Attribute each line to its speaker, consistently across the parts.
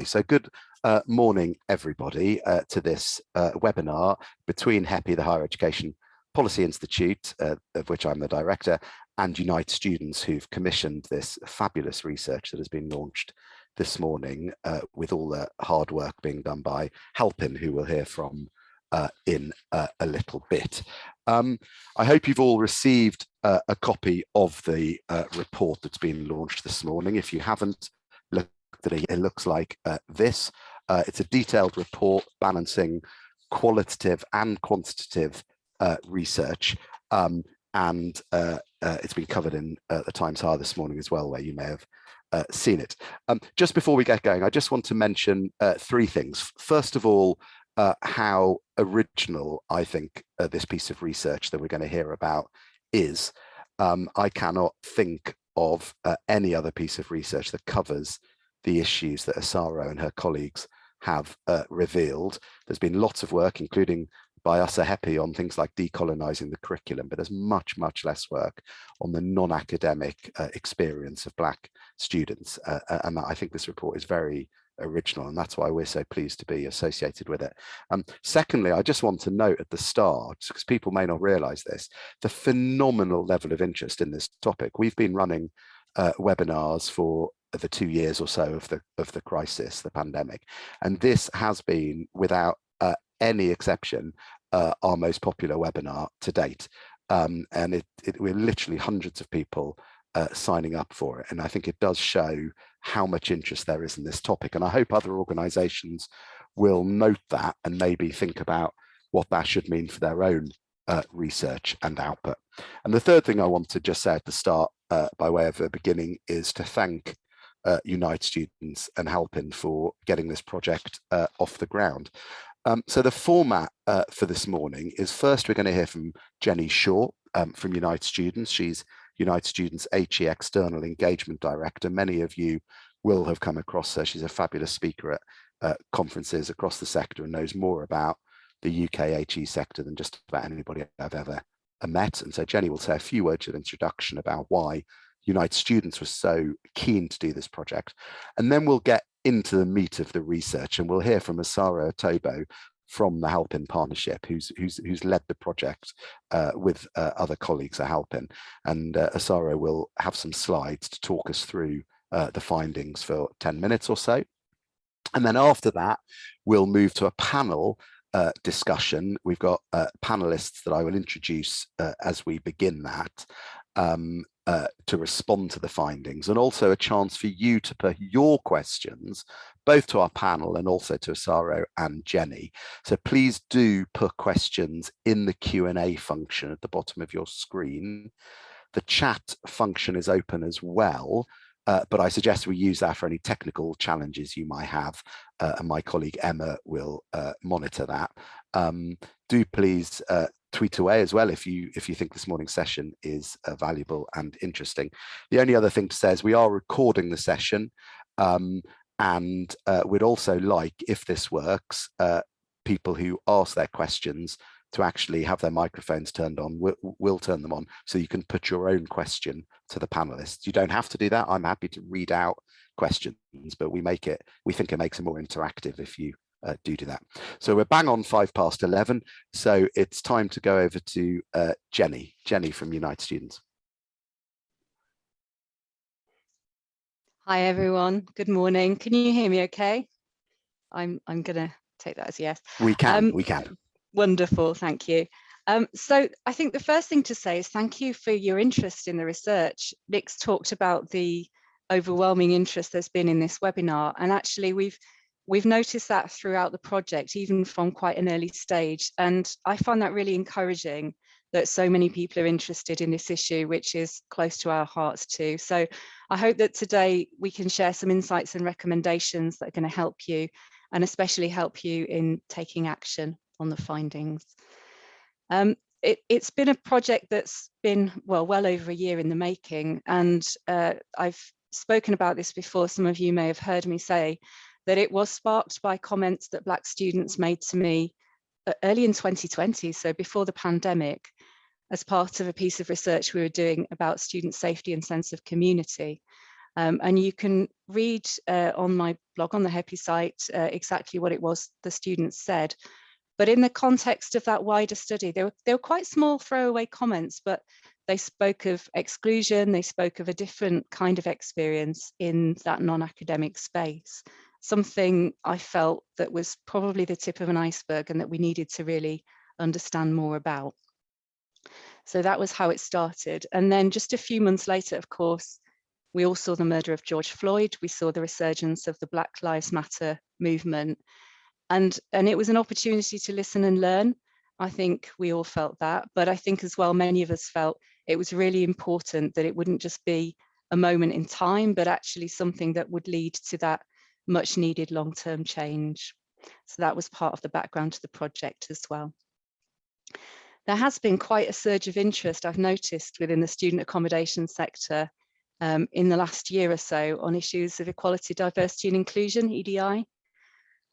Speaker 1: Lovely. So good morning, everybody, to this webinar between HEPI, the Higher Education Policy Institute, of which I'm the director, and Unite Students, who've commissioned this fabulous research that has been launched this morning, with all the hard work being done by HELPIN, who we'll hear from in a little bit. I hope you've all received a copy of the report that's been launched this morning. If you haven't looked at it, it looks like this. It's a detailed report balancing qualitative and quantitative research, and it's been covered in the Times Higher this morning as well, where you may have seen it. Just before we get going, I just want to mention three things. First of all, how original I think this piece of research that we're going to hear about is. I cannot think of any other piece of research that covers the issues that Osaro and her colleagues have revealed. There's been lots of work, including by us at HEPI, on things like decolonizing the curriculum, but there's much, much less work on the non-academic experience of Black students. And I think this report is very original, and that's why we're so pleased to be associated with it. Secondly, I just want to note at the start, because people may not realize this, the phenomenal level of interest in this topic. We've been running webinars for the 2 years or so of the crisis, the pandemic, and this has been, without any exception, our most popular webinar to date. And we're literally hundreds of people signing up for it, and I think it does show how much interest there is in this topic, and I hope other organizations will note that and maybe think about what that should mean for their own research and output. And the third thing I want to just say at the start, by way of a beginning, is to thank Unite Students and HELPIN for getting this project off the ground. So the format for this morning is, first we're going to hear from Jenny Shaw from Unite Students. She's Unite Students' HE External Engagement Director. Many of you will have come across her. She's a fabulous speaker at conferences across the sector and knows more about the UK HE sector than just about anybody I've ever met. And so Jenny will say a few words of introduction about why Unite Students was so keen to do this project. And then we'll get into the meat of the research, and we'll hear from Osaro Otobo from the HELPIN partnership, who's led the project with other colleagues at HELPIN. And Osaro will have some slides to talk us through the findings for 10 minutes or so. And then after that, we'll move to a panel discussion. We've got panelists that I will introduce as we begin that, to respond to the findings, and also a chance for you to put your questions both to our panel and also to Osaro and Jenny. So please do put questions in the Q&A function at the bottom of your screen. The chat function is open as well, but I suggest we use that for any technical challenges you might have, and my colleague Emma will monitor that. Do please tweet away as well if you think this morning's session is valuable and interesting. The only other thing to say is we are recording the session, and we'd also like, if this works, people who ask their questions to actually have their microphones turned on. We'll turn them on so you can put your own question to the panelists. You don't have to do that. I'm happy to read out questions, but we think it makes it more interactive if you do that. So we're bang on 11:05, so it's time to go over to Jenny from Unite Students.
Speaker 2: Hi everyone, good morning. Can you hear me okay? I'm gonna take that as a yes.
Speaker 1: We can.
Speaker 2: Wonderful, thank you. So I think the first thing to say is thank you for your interest in the research. Nick's talked about the overwhelming interest there's been in this webinar, and actually we've noticed that throughout the project, even from quite an early stage. And I find that really encouraging that so many people are interested in this issue, which is close to our hearts too. So I hope that today we can share some insights and recommendations that are going to help you, and especially help you in taking action on the findings. It's been a project that's been, well over a year in the making, and I've spoken about this before. Some of you may have heard me say that it was sparked by comments that Black students made to me early in 2020, so before the pandemic, as part of a piece of research we were doing about student safety and sense of community. And you can read on my blog on the HEPI site exactly what it was the students said. But in the context of that wider study, they were quite small throwaway comments, but they spoke of exclusion, they spoke of a different kind of experience in that non-academic space, something I felt that was probably the tip of an iceberg and that we needed to really understand more about. So that was how it started. And then just a few months later, of course, we all saw the murder of George Floyd. We saw the resurgence of the Black Lives Matter movement. And it was an opportunity to listen and learn. I think we all felt that, but I think as well, many of us felt it was really important that it wouldn't just be a moment in time, but actually something that would lead to that much needed long-term change. So that was part of the background to the project as well. There has been quite a surge of interest I've noticed within the student accommodation sector in the last year or so on issues of equality, diversity and inclusion, EDI.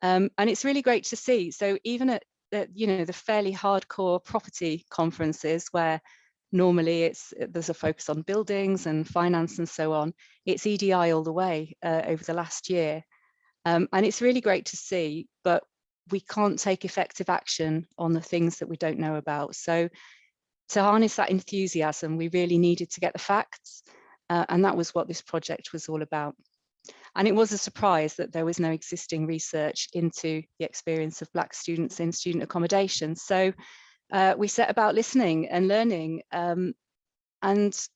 Speaker 2: And it's really great to see. So even at the fairly hardcore property conferences where normally there's a focus on buildings and finance and so on, it's EDI all the way over the last year. And it's really great to see, but we can't take effective action on the things that we don't know about. So to harness that enthusiasm, we really needed to get the facts. And that was what this project was all about. And it was a surprise that there was no existing research into the experience of Black students in student accommodation. So we set about listening and learning. And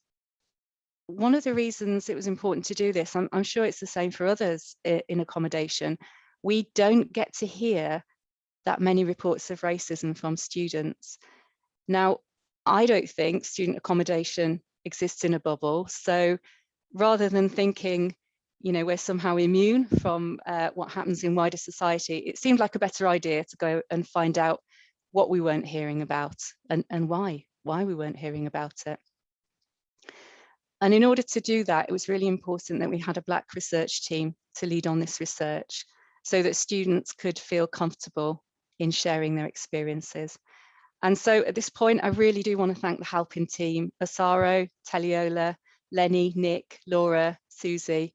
Speaker 2: one of the reasons it was important to do this, I'm sure it's the same for others in accommodation, we don't get to hear that many reports of racism from students. Now, I don't think student accommodation exists in a bubble. So rather than thinking, we're somehow immune from what happens in wider society, it seemed like a better idea to go and find out what we weren't hearing about and why we weren't hearing about it. And in order to do that, it was really important that we had a Black research team to lead on this research so that students could feel comfortable in sharing their experiences. And so at this point, I really do want to thank the helping team, Osaro, Iyiola, Lenny, Nick, Laura, Susie,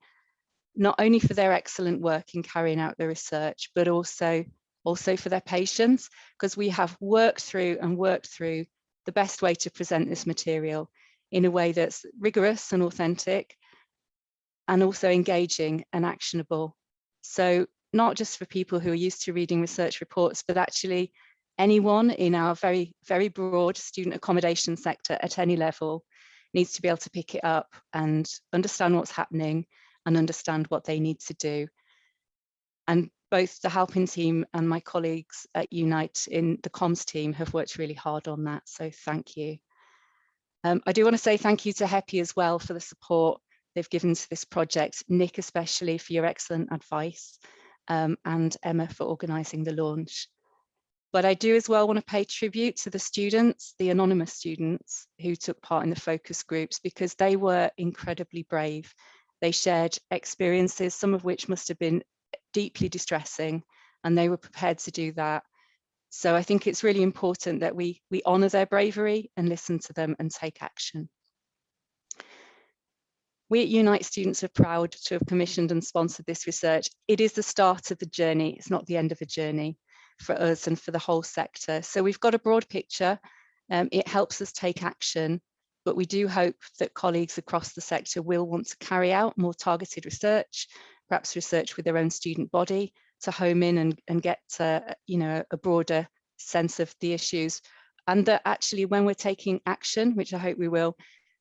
Speaker 2: not only for their excellent work in carrying out the research, but also for their patience, because we have worked through the best way to present this material in a way that's rigorous and authentic, and also engaging and actionable. So not just for people who are used to reading research reports, but actually anyone in our very, very broad student accommodation sector at any level needs to be able to pick it up and understand what's happening and understand what they need to do. And both the helping team and my colleagues at Unite in the comms team have worked really hard on that. So thank you. I do want to say thank you to HEPI as well for the support they've given to this project, Nick especially for your excellent advice, and Emma for organising the launch. But I do as well want to pay tribute to the students, the anonymous students who took part in the focus groups, because they were incredibly brave. They shared experiences, some of which must have been deeply distressing, and they were prepared to do that. So I think it's really important that we honour their bravery and listen to them and take action. We at Unite Students are proud to have commissioned and sponsored this research. It is the start of the journey, it's not the end of a journey for us and for the whole sector. So we've got a broad picture, it helps us take action, but we do hope that colleagues across the sector will want to carry out more targeted research, perhaps research with their own student body to home in and get a broader sense of the issues. And that actually when we're taking action, which I hope we will,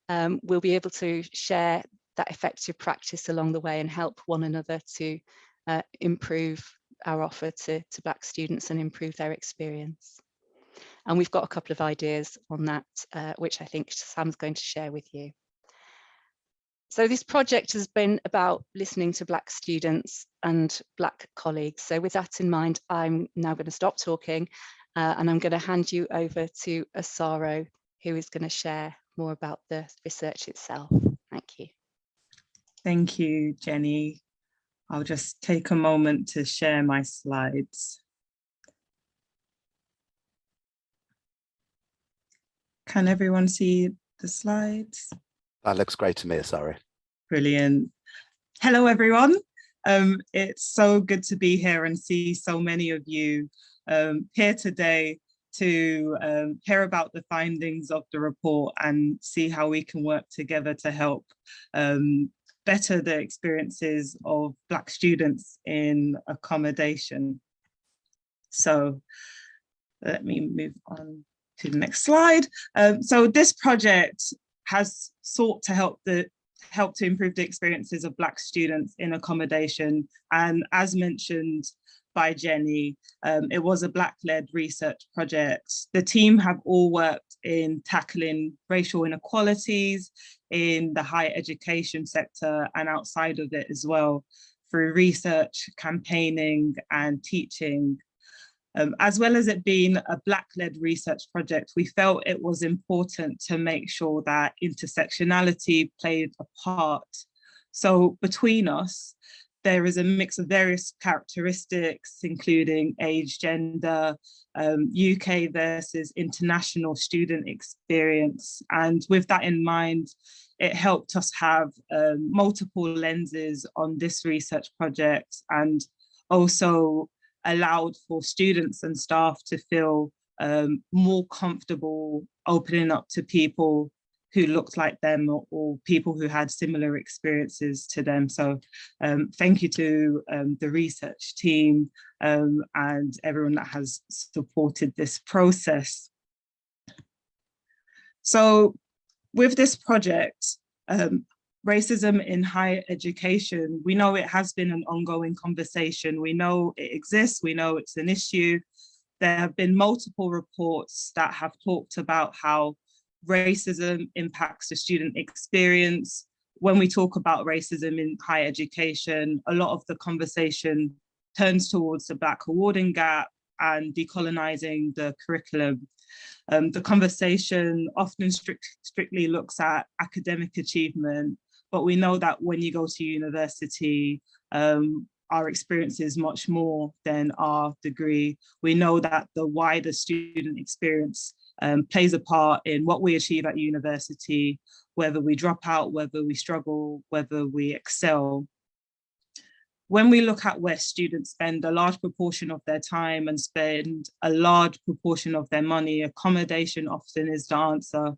Speaker 2: we'll be able to share that effective practice along the way and help one another to improve our offer to Black students and improve their experience. And we've got a couple of ideas on that, which I think Sam's going to share with you. So this project has been about listening to Black students and Black colleagues. So with that in mind, I'm now going to stop talking and I'm going to hand you over to Osaro, who is going to share more about the research itself. Thank you.
Speaker 3: Thank you, Jenny. I'll just take a moment to share my slides. Can everyone see the slides?
Speaker 1: That looks great to me, sorry.
Speaker 3: Brilliant. Hello, everyone. It's so good to be here and see so many of you here today to hear about the findings of the report and see how we can work together to help better the experiences of Black students in accommodation. So let me move on to the next slide. So this project has sought to help to improve the experiences of Black students in accommodation. And as mentioned by Jenny, it was a Black-led research project. The team have all worked in tackling racial inequalities in the higher education sector and outside of it as well, through research, campaigning, and teaching. As well as it being a Black-led research project, we felt it was important to make sure that intersectionality played a part. So between us, there is a mix of various characteristics, including age, gender, UK versus international student experience. And with that in mind, it helped us have multiple lenses on this research project, and also allowed for students and staff to feel more comfortable opening up to people who looked like them, or people who had similar experiences to them. So thank you to the research team and everyone that has supported this process. So with this project, racism in higher education, we know it has been an ongoing conversation. We know it exists, we know it's an issue. There have been multiple reports that have talked about how racism impacts the student experience. When we talk about racism in higher education, a lot of the conversation turns towards the Black awarding gap and decolonizing the curriculum. The conversation often strictly looks at academic achievement, but we know that when you go to university, our experience is much more than our degree. We know that the wider student experience plays a part in what we achieve at university, whether we drop out, whether we struggle, whether we excel. When we look at where students spend a large proportion of their time and spend a large proportion of their money, accommodation often is the answer.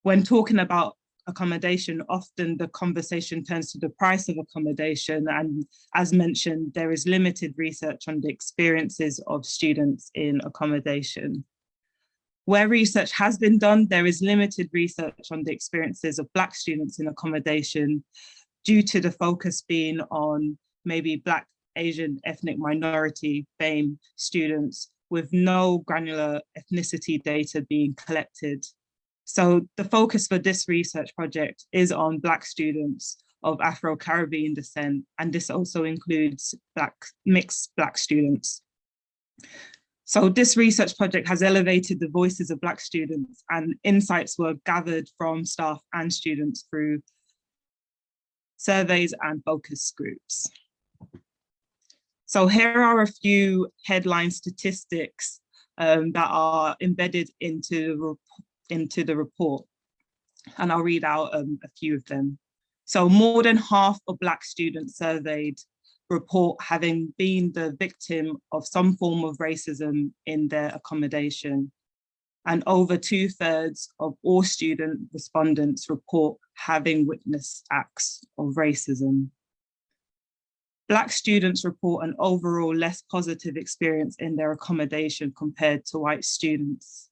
Speaker 3: When talking about accommodation, often the conversation turns to the price of accommodation. And as mentioned, there is limited research on the experiences of students in accommodation. Where research has been done, there is limited research on the experiences of Black students in accommodation, due to the focus being on maybe Black, Asian, ethnic minority, BAME students, with no granular ethnicity data being collected. So the focus for this research project is on Black students of Afro-Caribbean descent, and this also includes mixed Black students. So this research project has elevated the voices of Black students, and insights were gathered from staff and students through surveys and focus groups. So here are a few headline statistics that are embedded into the report, and I'll read out a few of them. So more than half of Black students surveyed report having been the victim of some form of racism in their accommodation, and over 2/3 of all student respondents report having witnessed acts of racism. Black students report an overall less positive experience in their accommodation compared to white students.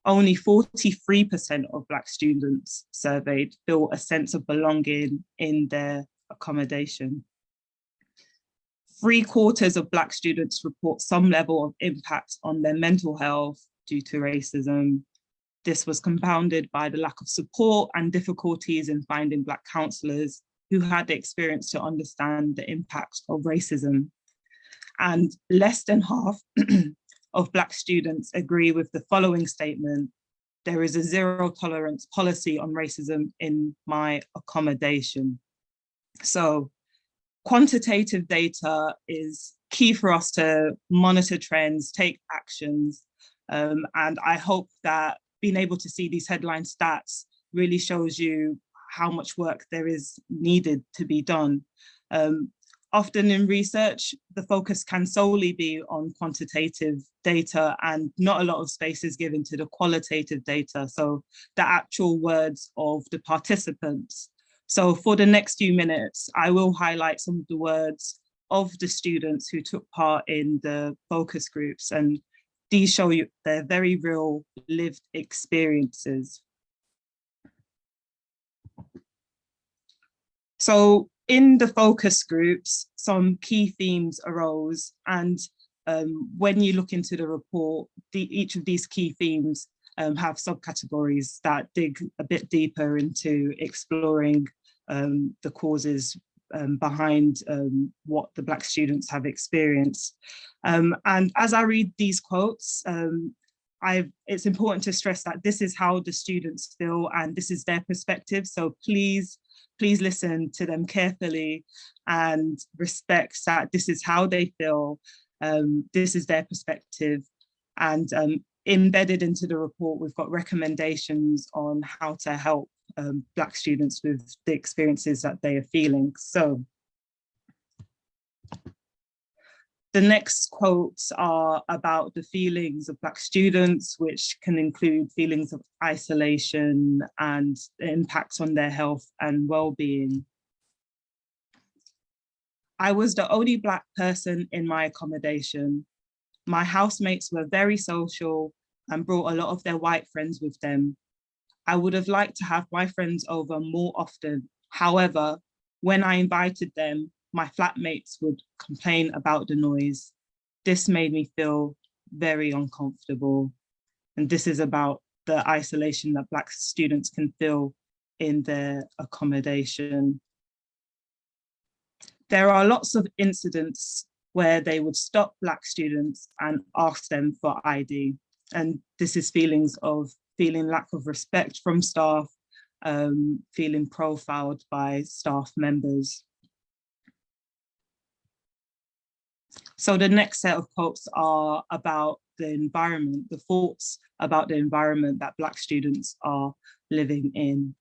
Speaker 3: Only 43% of Black students surveyed feel a sense of belonging in their accommodation. 3/4 of Black students report some level of impact on their mental health due to racism. This was compounded by the lack of support and difficulties in finding Black counsellors who had the experience to understand the impact of racism. And less than half of Black students agree with the following statement: there is a zero tolerance policy on racism in my accommodation. So quantitative data is key for us to monitor trends, take actions. And I hope that being able to see these headline stats really shows you how much work there is needed to be done. Often in research, the focus can solely be on quantitative data and not a lot of space is given to the qualitative data, so the actual words of the participants. So for the next few minutes, I will highlight some of the words of the students who took part in the focus groups, and these show you their very real lived experiences. So in the focus groups, some key themes arose, and when you look into the report, each of these key themes have subcategories that dig a bit deeper into exploring the causes behind what the Black students have experienced. And as I read these quotes, it's important to stress that this is how the students feel and this is their perspective. So please listen to them carefully and respect that this is how they feel, this is their perspective. And embedded into the report, we've got recommendations on how to help Black students with the experiences that they are feeling. So the next quotes are about the feelings of Black students, which can include feelings of isolation and the impacts on their health and well-being. I was the only Black person in my accommodation. My housemates were very social and brought a lot of their white friends with them. I would have liked to have my friends over more often. However, when I invited them, my flatmates would complain about the noise. This made me feel very uncomfortable. And this is about the isolation that Black students can feel in their accommodation. There are lots of incidents where they would stop Black students and ask them for ID. And this is feeling lack of respect from staff, feeling profiled by staff members. So the next set of quotes are about the environment, the thoughts about the environment that Black students are living in.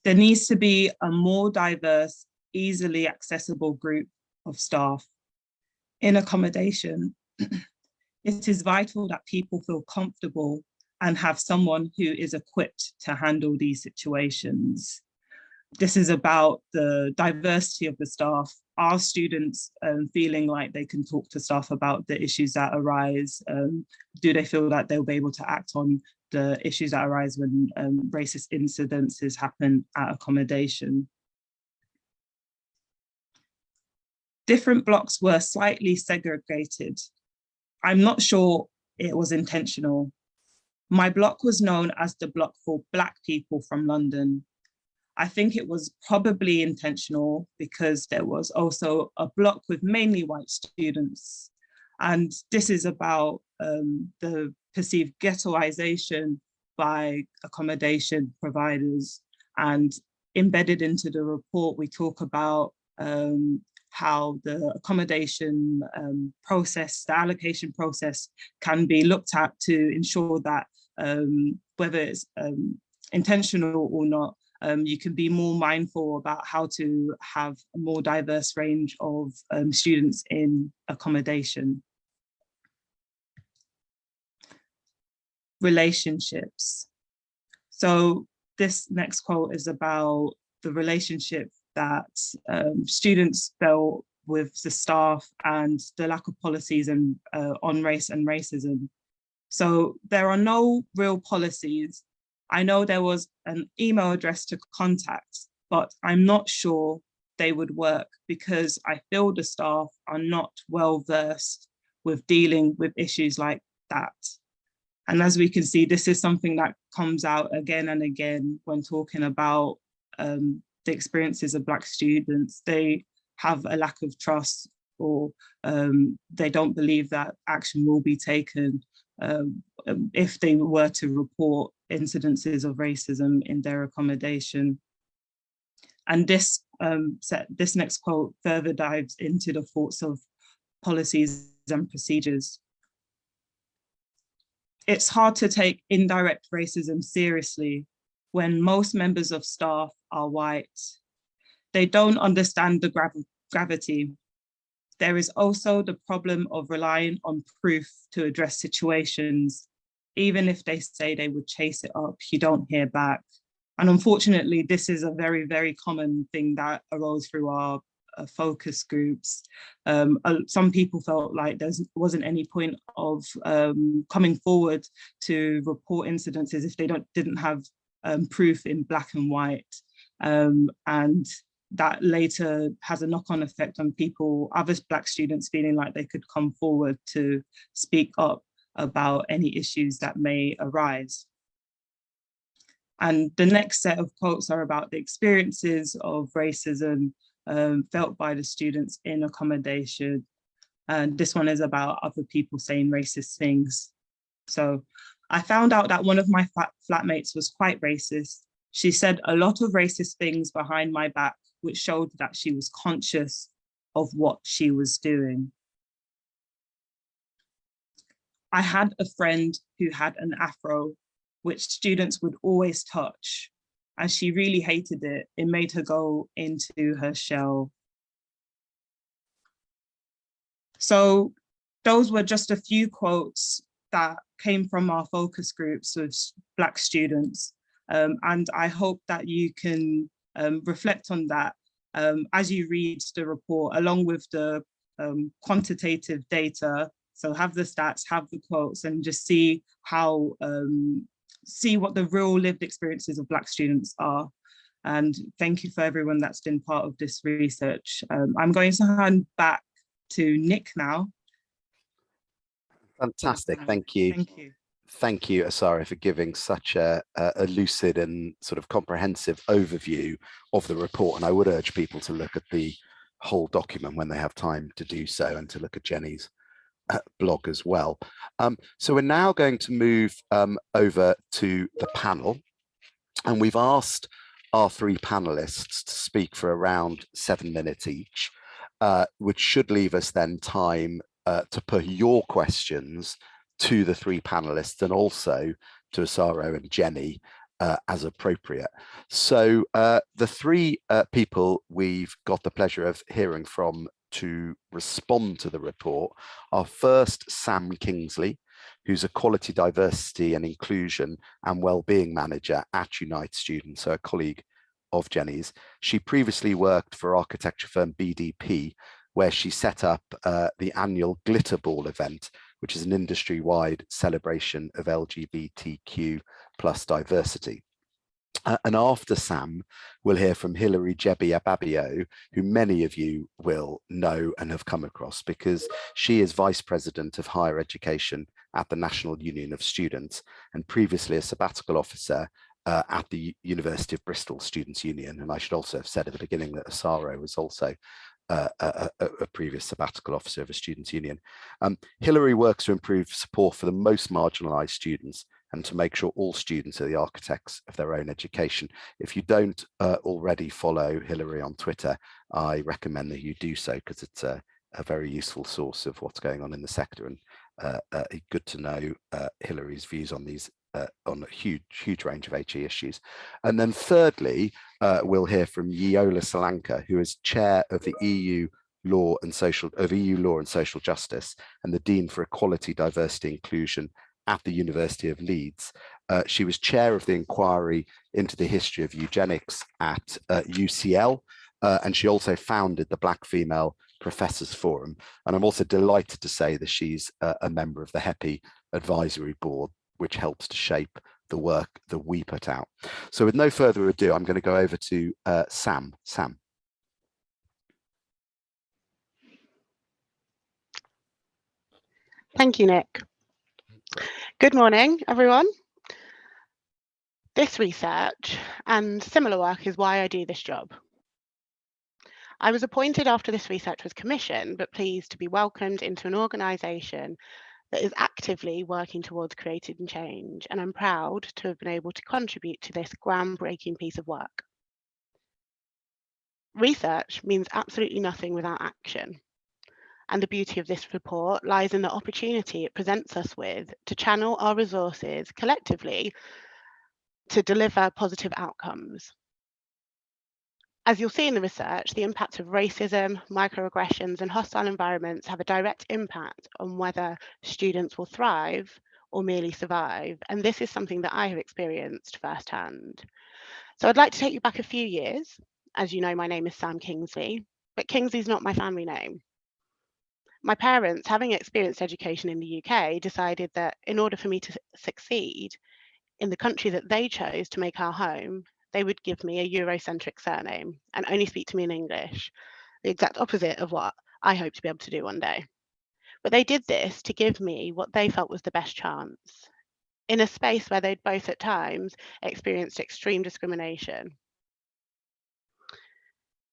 Speaker 3: There needs to be a more diverse, easily accessible group of staff. In accommodation, it is vital that people feel comfortable and have someone who is equipped to handle these situations. This is about the diversity of the staff, our students feeling like they can talk to staff about the issues that arise. Do they feel that they'll be able to act on the issues that arise when racist incidences happen at accommodation? Different blocks were slightly segregated. I'm not sure it was intentional. My block was known as the block for Black people from London. I think it was probably intentional because there was also a block with mainly white students. And this is about the perceived ghettoization by accommodation providers. And embedded into the report, we talk about how the accommodation process, the allocation process can be looked at to ensure that whether it's intentional or not, you can be more mindful about how to have a more diverse range of students in accommodation. Relationships. So this next quote is about the relationship that students felt with the staff and the lack of policies and on race and racism. So there are no real policies. I know there was an email address to contact, but I'm not sure they would work because I feel the staff are not well versed with dealing with issues like that. And as we can see, this is something that comes out again and again when talking about the experiences of Black students. They have a lack of trust, or they don't believe that action will be taken if they were to report incidences of racism in their accommodation. And this next quote further dives into the thoughts of policies and procedures. It's hard to take indirect racism seriously when most members of staff are white. They don't understand the gravity. There is also the problem of relying on proof to address situations. Even if they say they would chase it up, you don't hear back. And unfortunately, this is a very, very common thing that arose through our focus groups. Some people felt like there wasn't any point of coming forward to report incidences if they didn't have proof in black and white. And that later has a knock-on effect on people, other Black students feeling like they could come forward to speak up about any issues that may arise. And the next set of quotes are about the experiences of racism felt by the students in accommodation. And this one is about other people saying racist things. So I found out that one of my flatmates was quite racist. She said a lot of racist things behind my back, which showed that she was conscious of what she was doing. I had a friend who had an afro, which students would always touch, and she really hated it. It made her go into her shell. So those were just a few quotes that came from our focus groups of Black students. And I hope that you can reflect on that as you read the report, along with the quantitative data. So have the stats, have the quotes, and just see how, see what the real lived experiences of Black students are. And thank you for everyone that's been part of this research. I'm going to hand back to Nick now.
Speaker 1: Fantastic, thank you.
Speaker 3: Thank you.
Speaker 1: Thank you, Osaro, for giving such a lucid and sort of comprehensive overview of the report. And I would urge people to look at the whole document when they have time to do so, and to look at Jenny's blog as well. So we're now going to move over to the panel, and we've asked our three panelists to speak for around 7 minutes each, which should leave us then time to put your questions to the three panelists, and also to Osaro and Jenny as appropriate. So the three people we've got the pleasure of hearing from to respond to the report are first Sam Kingsley, who's a Quality, Diversity and Inclusion and Wellbeing Manager at Unite Students, so a colleague of Jenny's. She previously worked for architecture firm BDP, where she set up the annual Glitter Ball event, which is an industry-wide celebration of LGBTQ+ diversity. And after Sam, we'll hear from Gyebi-Ababio, who many of you will know and have come across, because she is Vice President of Higher Education at the National Union of Students, and previously a sabbatical officer at the University of Bristol Students' Union. And I should also have said at the beginning that Osaro was also a previous sabbatical officer of a students' union. Hilary works to improve support for the most marginalised students, and to make sure all students are the architects of their own education. If you don't already follow Hilary on Twitter, I recommend that you do so, because it's a very useful source of what's going on in the sector, and good to know Hilary's views on these on a huge range of HE issues. And then thirdly, we'll hear from Iyiola Solanke, who is chair of the EU Law and Social Justice and the Dean for Equality, Diversity, Inclusion at the University of Leeds. She was chair of the inquiry into the history of eugenics at UCL, and she also founded the Black Female Professors Forum. And I'm also delighted to say that she's a member of the HEPI advisory board, which helps to shape the work that we put out. So with no further ado, I'm going to go over to Sam. Sam.
Speaker 4: Thank you, Nick. Good morning, everyone. This research and similar work is why I do this job. I was appointed after this research was commissioned, but pleased to be welcomed into an organisation that is actively working towards creating change, and I'm proud to have been able to contribute to this groundbreaking piece of work. Research means absolutely nothing without action, And the beauty of this report lies in the opportunity it presents us with to channel our resources collectively to deliver positive outcomes. As you'll see in the research, the impact of racism, microaggressions, and hostile environments have a direct impact on whether students will thrive or merely survive. And this is something that I have experienced firsthand. So I'd like to take you back a few years. As you know, my name is Sam Kingsley, but Kingsley's not my family name. My parents, having experienced education in the UK, decided that in order for me to succeed in the country that they chose to make our home, they would give me a Eurocentric surname and only speak to me in English, the exact opposite of what I hope to be able to do one day. But they did this to give me what they felt was the best chance, in a space where they'd both at times experienced extreme discrimination.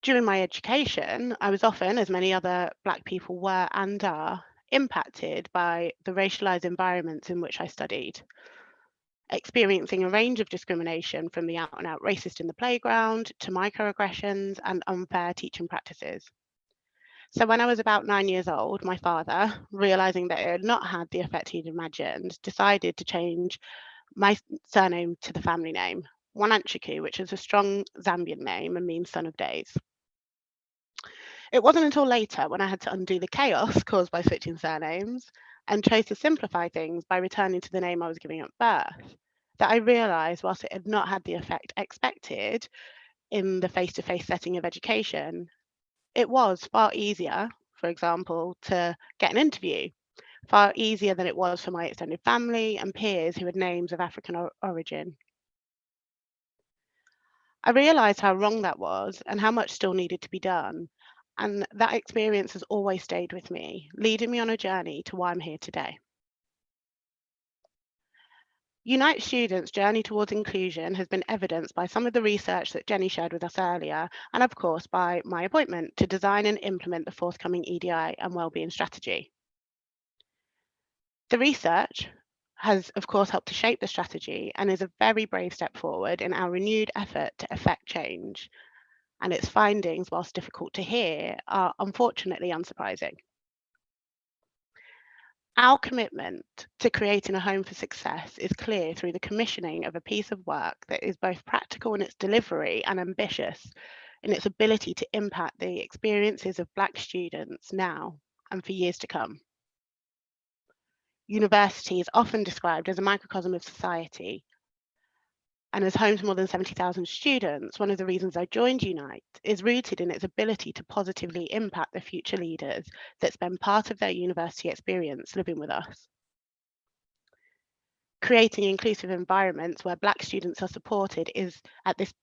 Speaker 4: During my education, I was often, as many other Black people were and are, impacted by the racialized environments in which I studied, experiencing a range of discrimination from the out and out racist in the playground to microaggressions and unfair teaching practices. So when I was about 9 years old, my father, realizing that it had not had the effect he'd imagined, decided to change my surname to the family name, Wananchiku, which is a strong Zambian name and means son of days. It wasn't until later, when I had to undo the chaos caused by switching surnames and chose to simplify things by returning to the name I was giving at birth, that I realised whilst it had not had the effect expected in the face-to-face setting of education, it was far easier, for example, to get an interview, far easier than it was for my extended family and peers who had names of African origin. I realised how wrong that was and how much still needed to be done. And that experience has always stayed with me, leading me on a journey to why I'm here today. Unite Students' journey towards inclusion has been evidenced by some of the research that Jenny shared with us earlier, and of course by my appointment to design and implement the forthcoming EDI and wellbeing strategy. The research has of course helped to shape the strategy and is a very brave step forward in our renewed effort to effect change. And its findings, whilst difficult to hear, are unfortunately unsurprising. Our commitment to creating a home for success is clear through the commissioning of a piece of work that is both practical in its delivery and ambitious in its ability to impact the experiences of Black students now and for years to come. University is often described as a microcosm of society, and as home to more than 70,000 students, one of the reasons I joined Unite is rooted in its ability to positively impact the future leaders that spend part of their university experience living with us. Creating inclusive environments where Black students are supported is, at this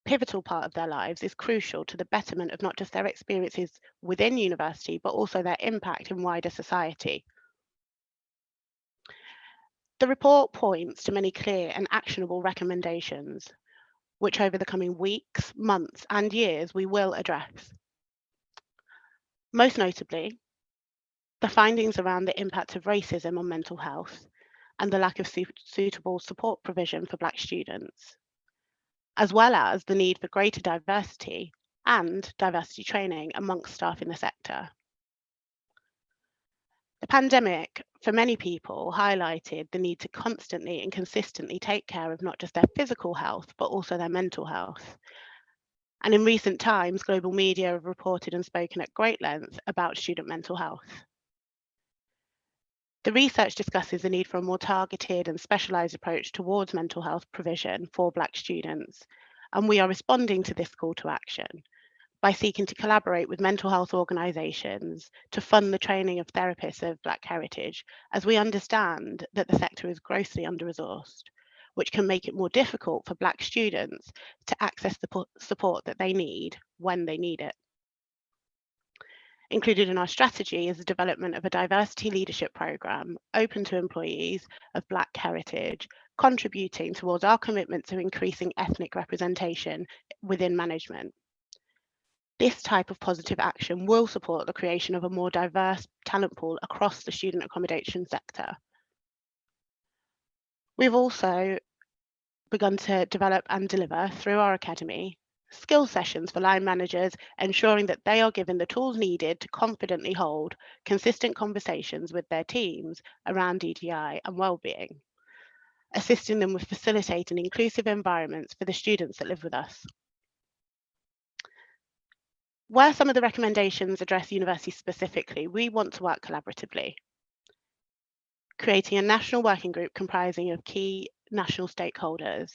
Speaker 4: pivotal part of their lives, is crucial to the betterment of not just their experiences within university, but also their impact in wider society. The report points to many clear and actionable recommendations, which over the coming weeks, months, and years we will address. Most notably, the findings around the impact of racism on mental health and the lack of suitable support provision for Black students, as well as the need for greater diversity and diversity training amongst staff in the sector. The pandemic, for many people, highlighted the need to constantly and consistently take care of not just their physical health, but also their mental health. And in recent times, global media have reported and spoken at great length about student mental health. The research discusses the need for a more targeted and specialised approach towards mental health provision for Black students, and we are responding to this call to action by seeking to collaborate with mental health organisations to fund the training of therapists of Black heritage, as we understand that the sector is grossly under-resourced, which can make it more difficult for Black students to access the support that they need when they need it. Included in our strategy is the development of a diversity leadership programme open to employees of Black heritage, contributing towards our commitment to increasing ethnic representation within management. This type of positive action will support the creation of a more diverse talent pool across the student accommodation sector. We've also begun to develop and deliver through our academy skill sessions for line managers, ensuring that they are given the tools needed to confidently hold consistent conversations with their teams around EDI and wellbeing, assisting them with facilitating inclusive environments for the students that live with us. Where some of the recommendations address universities specifically, we want to work collaboratively, creating a national working group comprising of key national stakeholders.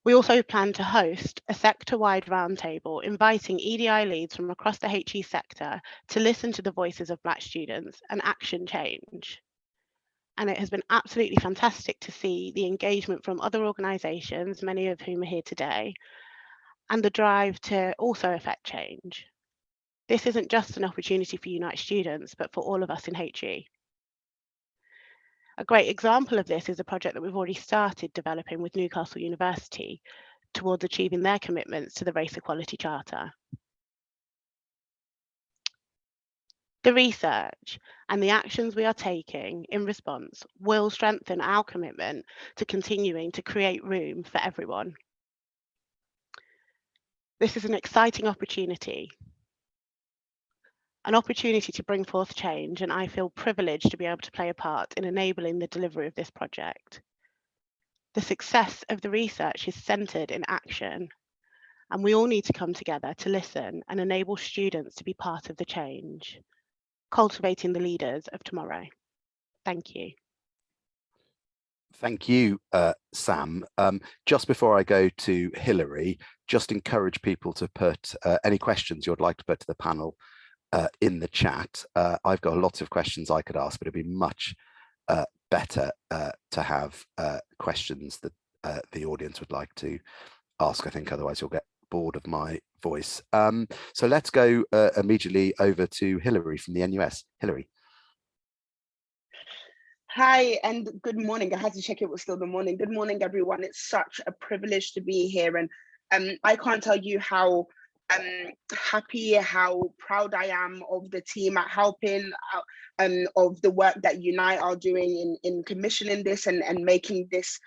Speaker 4: We also plan to host a sector-wide roundtable inviting EDI leads from across the HE sector to listen to the voices of Black students and action change. And it has been absolutely fantastic to see the engagement from other organisations, many of whom are here today, and the drive to also affect change. This isn't just an opportunity for Unite students, but for all of us in HE. A great example of this is a project that we've already started developing with Newcastle University towards achieving their commitments to the Race Equality Charter. The research and the actions we are taking in response will strengthen our commitment to continuing to create room for everyone. This is an exciting opportunity to bring forth change, and I feel privileged to be able to play a part in enabling the delivery of this project. The success of the research is centred in action, and we all need to come together to listen and enable students to be part of the change, cultivating the leaders of tomorrow. Thank you.
Speaker 1: Thank you, Sam. Just before I go to Hilary, just encourage people to put any questions you'd like to put to the panel in the chat. I've got lots of questions I could ask, but it'd be much better to have questions that the audience would like to ask. I think otherwise you'll get bored of my voice. So let's go immediately over to Hilary from the NUS. Hilary.
Speaker 5: Hi and good morning. I had to check it was still the morning. Good morning, everyone. It's such a privilege to be here, and I can't tell you how happy, how proud I am of the team at helping, of the work that Unite are doing in commissioning this and making this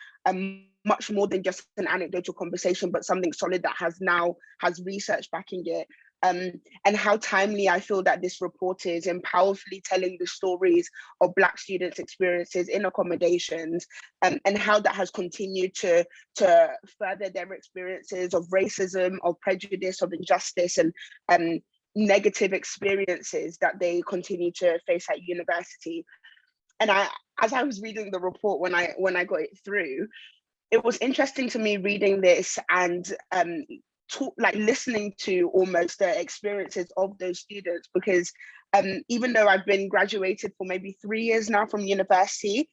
Speaker 5: much more than just an anecdotal conversation, but something solid that has research backing it. And how timely I feel that this report is in powerfully telling the stories of Black students' experiences in accommodations, and how that has continued to further their experiences of racism, of prejudice, of injustice, and negative experiences that they continue to face at university. And as I was reading the report when I got it through, it was interesting to me reading this and listening to almost the experiences of those students, because even though I've been graduated for maybe 3 years now from university,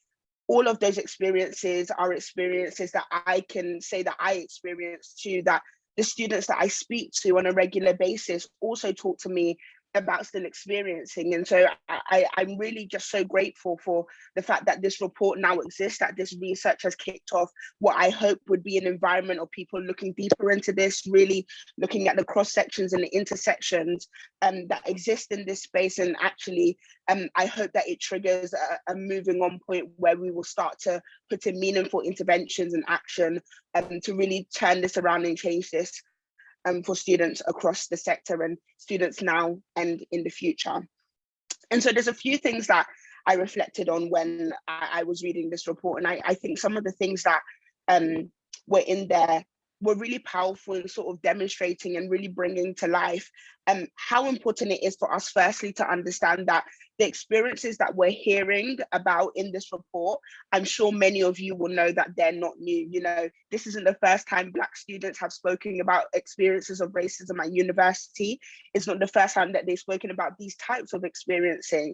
Speaker 5: all of those experiences are experiences that I can say that I experienced too, that the students that I speak to on a regular basis also talk to me about still experiencing. And so I'm really just so grateful for the fact that this report now exists, that this research has kicked off what I hope would be an environment of people looking deeper into this, really looking at the cross sections and the intersections that exist in this space. And actually, I hope that it triggers a moving on point where we will start to put in meaningful interventions and action to really turn this around and change this for students across the sector and students now and in the future. And so there's a few things that I reflected on when I was reading this report. And I think some of the things that were in there were really powerful in sort of demonstrating and really bringing to life how important it is for us, firstly, to understand that the experiences that we're hearing about in this report, I'm sure many of you will know that they're not new. You know, this isn't the first time Black students have spoken about experiences of racism at university. It's not the first time that they've spoken about these types of experiences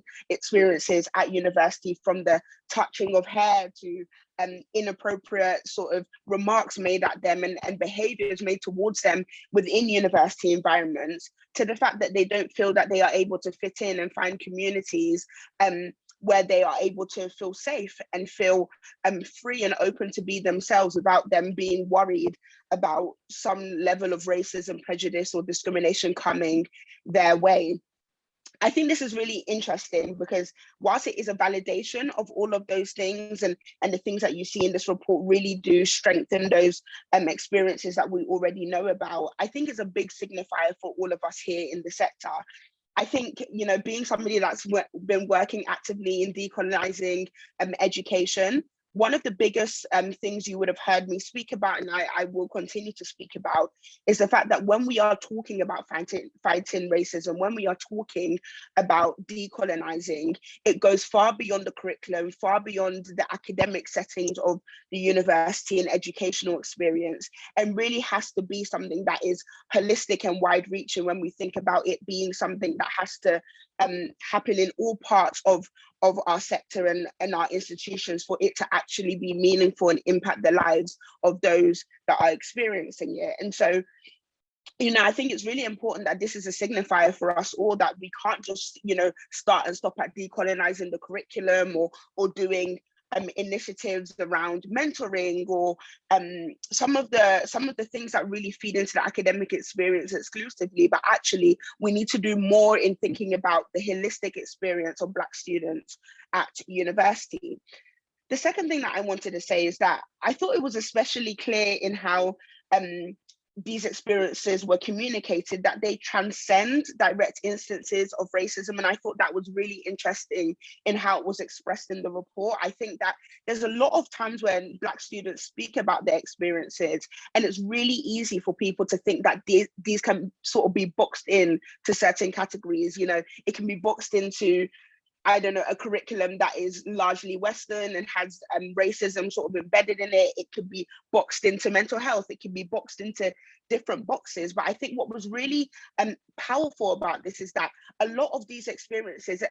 Speaker 5: at university, from the touching of hair to inappropriate sort of remarks made at them and behaviors made towards them within university environments, to the fact that they don't feel that they are able to fit in and find communities where they are able to feel safe and feel free and open to be themselves without them being worried about some level of racism, prejudice, or discrimination coming their way. I think this is really interesting because whilst it is a validation of all of those things, and the things that you see in this report really do strengthen those experiences that we already know about, I think it's a big signifier for all of us here in the sector. I think, you know, being somebody that's been working actively in decolonizing education, one of the biggest things you would have heard me speak about, and I will continue to speak about, is the fact that when we are talking about fighting racism, when we are talking about decolonizing, it goes far beyond the curriculum, far beyond the academic settings of the university and educational experience, and really has to be something that is holistic and wide-reaching when we think about it being something that has to happen in all parts of our sector and our institutions for it to actually be meaningful and impact the lives of those that are experiencing it. And so, you know, I think it's really important that this is a signifier for us all, that we can't just, you know, start and stop at decolonizing the curriculum or doing initiatives around mentoring or some of the things that really feed into the academic experience exclusively, but actually we need to do more in thinking about the holistic experience of Black students at university. The second thing that I wanted to say is that I thought it was especially clear in how these experiences were communicated that they transcend direct instances of racism. And I thought that was really interesting in how it was expressed in the report. I think that there's a lot of times when Black students speak about their experiences, and it's really easy for people to think that these can sort of be boxed in to certain categories. You know, it can be boxed into, I don't know, a curriculum that is largely Western and has racism sort of embedded in it. It could be boxed into mental health. It can be boxed into different boxes. But I think what was really powerful about this is that a lot of these experiences,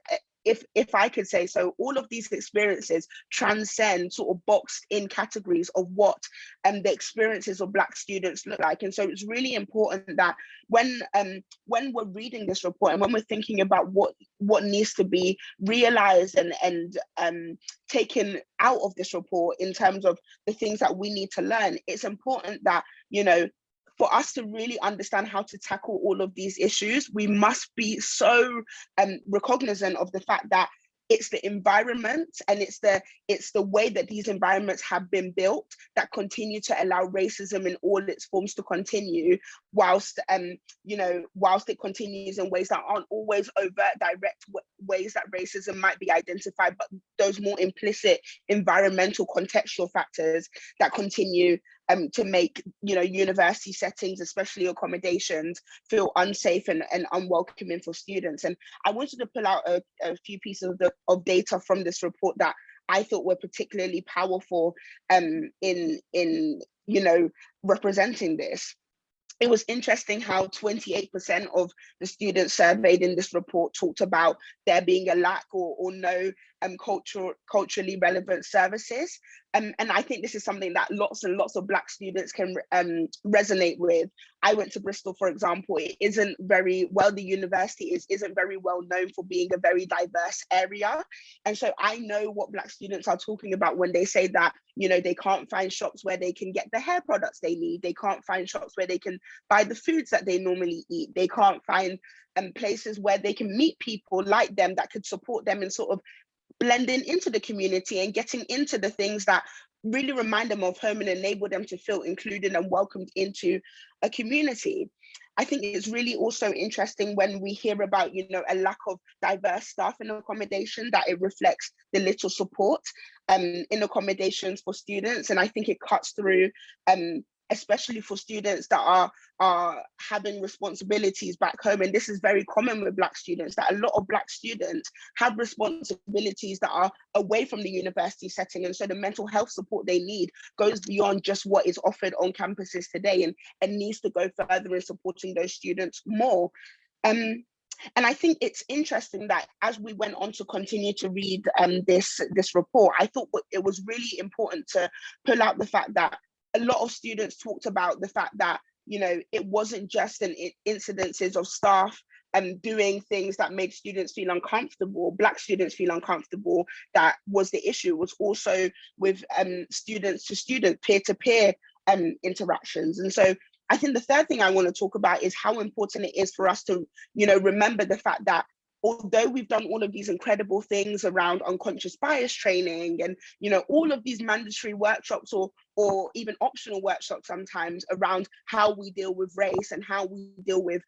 Speaker 5: if I could say so, all of these experiences transcend sort of boxed in categories of what the experiences of Black students look like. And so it's really important that when we're reading this report and when we're thinking about what needs to be realized and taken out of this report in terms of the things that we need to learn, it's important that, you know, for us to really understand how to tackle all of these issues, we must be so recognizant of the fact that it's the environment and it's the way that these environments have been built that continue to allow racism in all its forms to continue, whilst whilst it continues in ways that aren't always overt, direct ways that racism might be identified, but those more implicit environmental contextual factors that continue to make, you know, university settings, especially accommodations, feel unsafe and unwelcoming for students. And I wanted to pull out a few pieces of data from this report that I thought were particularly powerful in you know, representing this. It was interesting how 28% of the students surveyed in this report talked about there being a lack or no culturally relevant services. And I think this is something that lots and lots of Black students can resonate with. I went to Bristol, for example. It isn't very well, the university isn't very well known for being a very diverse area. And so I know what Black students are talking about when they say that, you know, they can't find shops where they can get the hair products they need. They can't find shops where they can buy the foods that they normally eat. They can't find places where they can meet people like them that could support them in sort of blending into the community and getting into the things that really remind them of home and enable them to feel included and welcomed into a community. I think it's really also interesting when we hear about, you know, a lack of diverse staff in accommodation, that it reflects the little support in accommodations for students. And I think it cuts through especially for students that are having responsibilities back home. And this is very common with Black students, that a lot of Black students have responsibilities that are away from the university setting. And so the mental health support they need goes beyond just what is offered on campuses today and needs to go further in supporting those students more. And I think it's interesting that as we went on to continue to read this report, I thought it was really important to pull out the fact that a lot of students talked about the fact that, you know, it wasn't just incidences of staff doing things that made students feel uncomfortable, Black students feel uncomfortable, that was the issue. It was also with students to student, peer-to-peer interactions. And so I think the third thing I want to talk about is how important it is for us to, you know, remember the fact that although we've done all of these incredible things around unconscious bias training and, you know, all of these mandatory workshops or even optional workshops sometimes around how we deal with race and how we deal with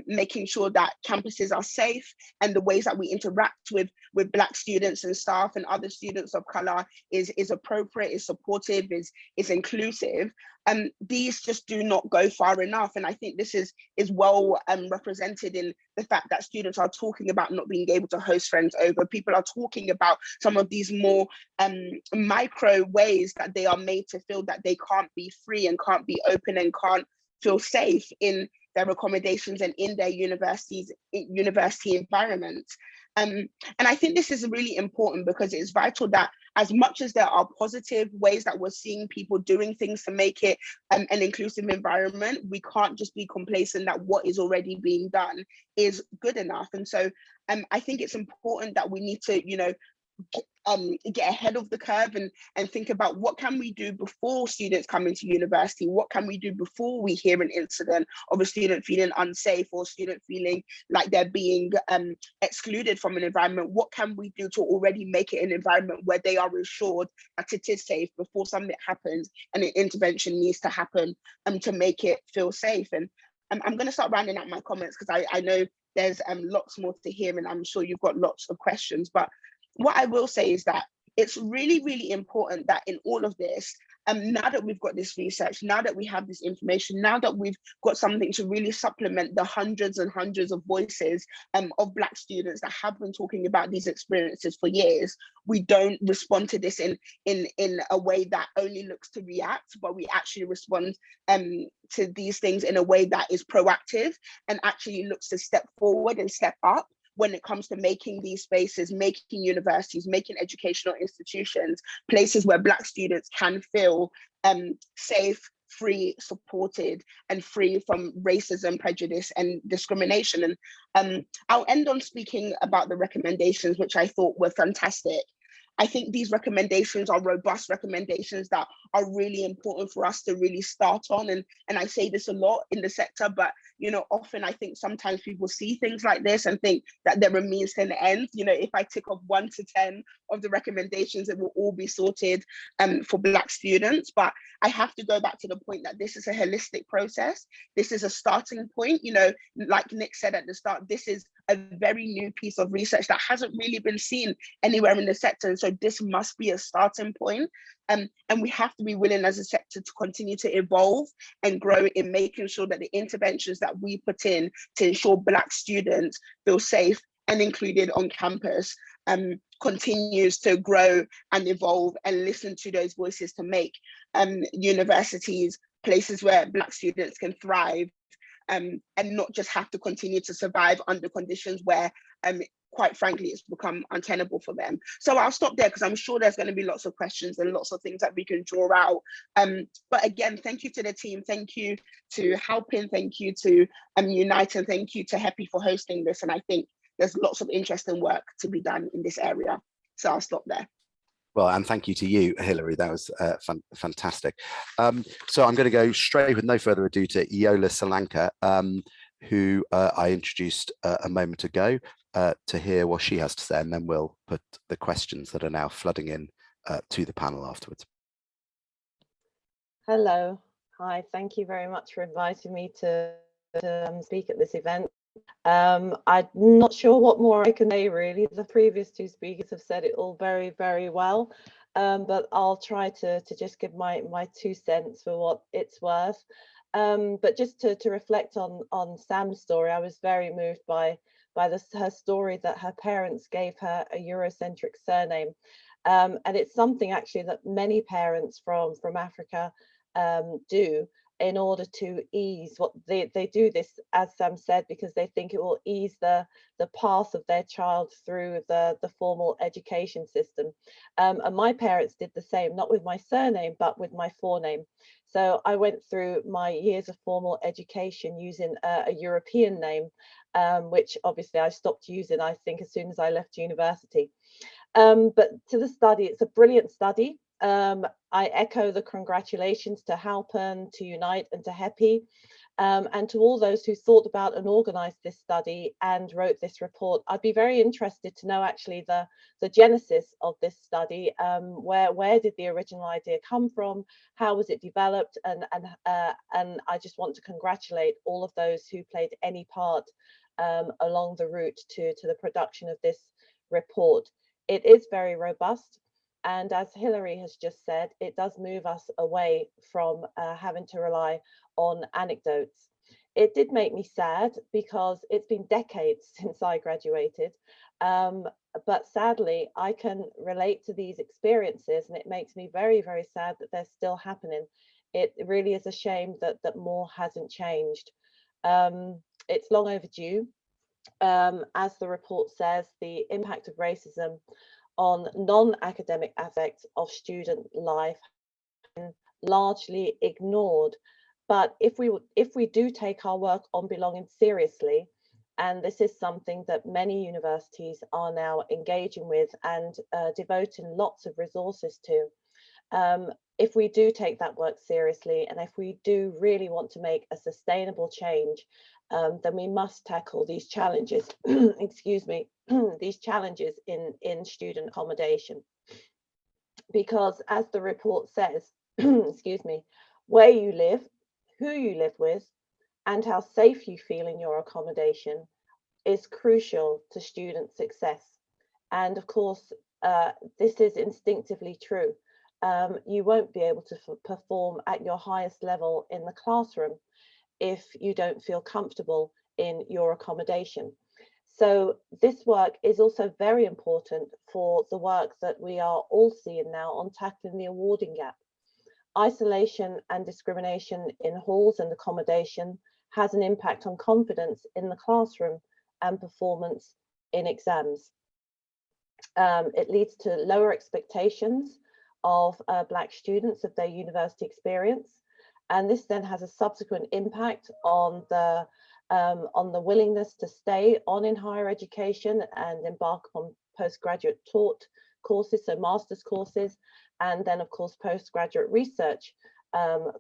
Speaker 5: making sure that campuses are safe, and the ways that we interact with Black students and staff and other students of color is appropriate, is supportive, is inclusive. These just do not go far enough. And I think this is well represented in the fact that students are talking about not being able to host friends over. People are talking about some of these more micro ways that they are made to feel that they can't be free and can't be open and can't feel safe in their accommodations and in their university environments. And I think this is really important because it's vital that as much as there are positive ways that we're seeing people doing things to make it an inclusive environment, we can't just be complacent that what is already being done is good enough. And so I think it's important that we need to, you know, get ahead of the curve and think about what can we do before students come into university? What can we do before we hear an incident of a student feeling unsafe or student feeling like they're being excluded from an environment? What can we do to already make it an environment where they are assured that it is safe before something happens and an intervention needs to happen to make it feel safe? And I'm going to start rounding out my comments because I know there's lots more to hear, and I'm sure you've got lots of questions. But what I will say is that it's really, really important that in all of this, now that we've got this research, now that we have this information, now that we've got something to really supplement the hundreds and hundreds of voices of Black students that have been talking about these experiences for years, we don't respond to this in a way that only looks to react, but we actually respond to these things in a way that is proactive and actually looks to step forward and step up when it comes to making these spaces, making universities, making educational institutions, places where Black students can feel safe, free, supported, and free from racism, prejudice, and discrimination. And I'll end on speaking about the recommendations, which I thought were fantastic. I think these recommendations are robust recommendations that are really important for us to really start on. And I say this a lot in the sector, but you know, often I think sometimes people see things like this and think that there are means to an end. You know, if I tick off 1 to 10 of the recommendations, it will all be sorted for Black students. But I have to go back to the point that this is a holistic process. This is a starting point. You know, like Nick said at the start, this is a very new piece of research that hasn't really been seen anywhere in the sector. And so this must be a starting point. And we have to be willing as a sector to continue to evolve and grow in making sure that the interventions that we put in to ensure Black students feel safe and included on campus continues to grow and evolve, and listen to those voices to make universities places where Black students can thrive and not just have to continue to survive under conditions where quite frankly, it's become untenable for them. So I'll stop there because I'm sure there's going to be lots of questions and lots of things that we can draw out. But again, thank you to the team. Thank you to Helping. Thank you to Unite, and thank you to HEPI for hosting this. And I think there's lots of interesting work to be done in this area. So I'll stop there.
Speaker 1: Well, and thank you to you, Hilary. That was fantastic. So I'm going to go straight with no further ado to Iyiola Solanke, who I introduced a moment ago, to hear what she has to say, and then we'll put the questions that are now flooding in to the panel afterwards.
Speaker 6: Hello. Hi, thank you very much for inviting me to speak at this event. I'm not sure what more I can say, really. The previous two speakers have said it all very, very well, but I'll try to just give my 2 cents for what it's worth. But just to reflect on Sam's story, I was very moved by her story that her parents gave her a Eurocentric surname. And it's something actually that many parents from Africa do in order to ease what they do this, as Sam said, because they think it will ease the path of their child through the formal education system. And my parents did the same, not with my surname, but with my forename. So I went through my years of formal education using a European name, which obviously I stopped using, I think, as soon as I left university. But to the study, it's a brilliant study. I echo the congratulations to Halpern, to Unite, and to HEPI. And to all those who thought about and organised this study and wrote this report, I'd be very interested to know actually the genesis of this study. Where did the original idea come from? How was it developed? And I just want to congratulate all of those who played any part along the route to the production of this report. It is very robust. And as Hilary has just said, it does move us away from having to rely on anecdotes. It did make me sad because it's been decades since I graduated. But sadly, I can relate to these experiences, and it makes me very, very sad that they're still happening. It really is a shame that more hasn't changed. It's long overdue. As the report says, the impact of racism on non-academic aspects of student life has been largely ignored. But if we do take our work on belonging seriously, and this is something that many universities are now engaging with and devoting lots of resources to, if we do take that work seriously, and if we do really want to make a sustainable change, then we must tackle these challenges, excuse me, these challenges in student accommodation. Because as the report says, excuse me, where you live, who you live with, and how safe you feel in your accommodation is crucial to student success. And of course, this is instinctively true. You won't be able to perform at your highest level in the classroom if you don't feel comfortable in your accommodation. So this work is also very important for the work that we are all seeing now on tackling the awarding gap. Isolation and discrimination in halls and accommodation has an impact on confidence in the classroom and performance in exams. It leads to lower expectations of Black students of their university experience, and this then has a subsequent impact on the willingness to stay on in higher education and embark on postgraduate taught courses, so master's courses, and then of course postgraduate research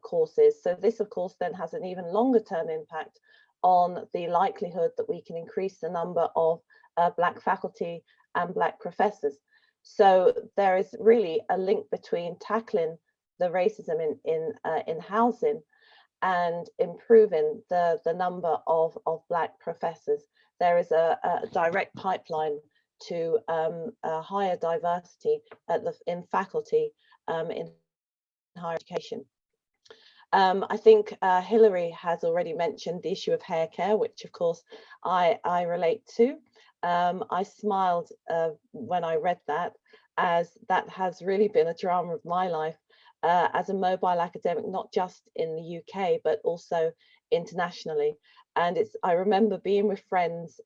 Speaker 6: courses. So this of course then has an even longer term impact on the likelihood that we can increase the number of Black faculty and Black professors. So there is really a link between tackling the racism in housing and improving the number of Black professors. There is a direct pipeline to higher diversity in faculty in higher education. I think Hilary has already mentioned the issue of hair care, which of course I relate to. I smiled when I read that, as that has really been a drama of my life as a mobile academic, not just in the UK, but also internationally. And I remember being with friends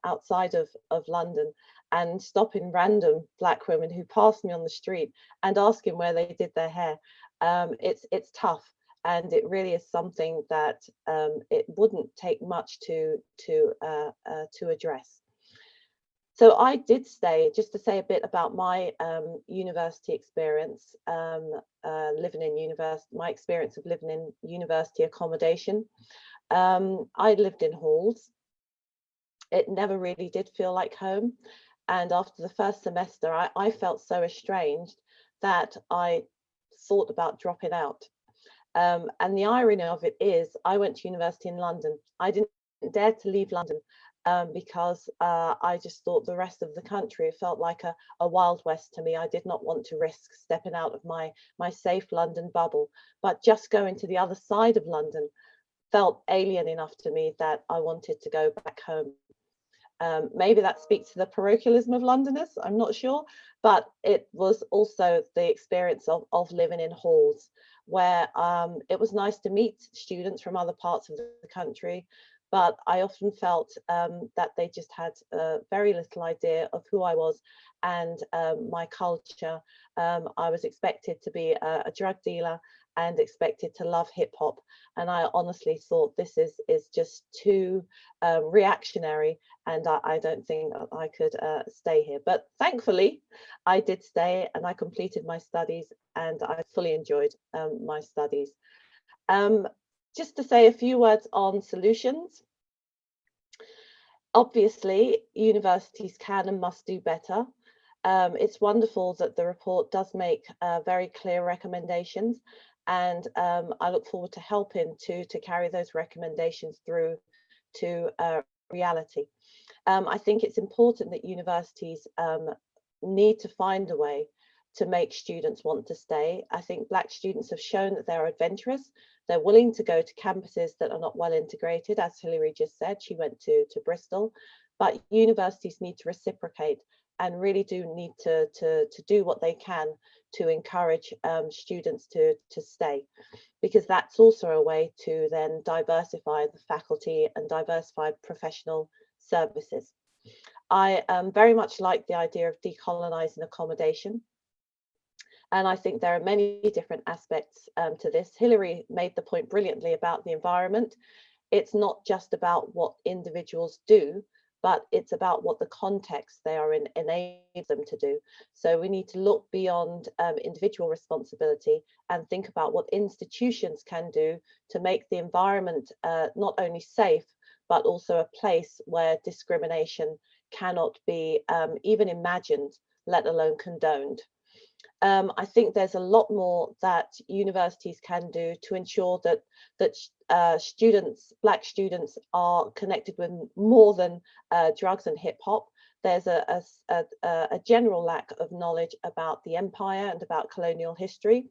Speaker 6: outside of London and stopping random Black women who passed me on the street and asking where they did their hair. It's tough, and it really is something that it wouldn't take much to address. So I did stay, just to say a bit about my university experience, living in university, my experience of living in university accommodation. I lived in halls. It never really did feel like home. And after the first semester, I felt so estranged that I thought about dropping out. And the irony of it is, I went to university in London. I didn't dare to leave London because I just thought the rest of the country felt like a Wild West to me. I did not want to risk stepping out of my safe London bubble, but just going to the other side of London felt alien enough to me that I wanted to go back home. Maybe that speaks to the parochialism of Londoners, I'm not sure, but it was also the experience of living in halls, where it was nice to meet students from other parts of the country, but I often felt that they just had very little idea of who I was and my culture. I was expected to be a drug dealer and expected to love hip hop, and I honestly thought this is just too reactionary, and I don't think I could stay here. But thankfully, I did stay, and I completed my studies, and I fully enjoyed my studies. just to say a few words on solutions. Obviously, universities can and must do better. It's wonderful that the report does make very clear recommendations, and I look forward to helping to carry those recommendations through to reality. I think it's important that universities need to find a way to make students want to stay. I think Black students have shown that they're adventurous. They're willing to go to campuses that are not well integrated, as Hilary just said. She went to Bristol, but universities need to reciprocate and really do need to do what they can to encourage students to stay, because that's also a way to then diversify the faculty and diversify professional services. I very much like the idea of decolonising accommodation. And I think there are many different aspects to this. Hilary made the point brilliantly about the environment. It's not just about what individuals do, but it's about what the context they are in enables them to do. So we need to look beyond individual responsibility and think about what institutions can do to make the environment not only safe, but also a place where discrimination cannot be even imagined, let alone condoned. I think there's a lot more that universities can do to ensure that students, Black students, are connected with more than drugs and hip hop. There's a general lack of knowledge about the empire and about colonial history.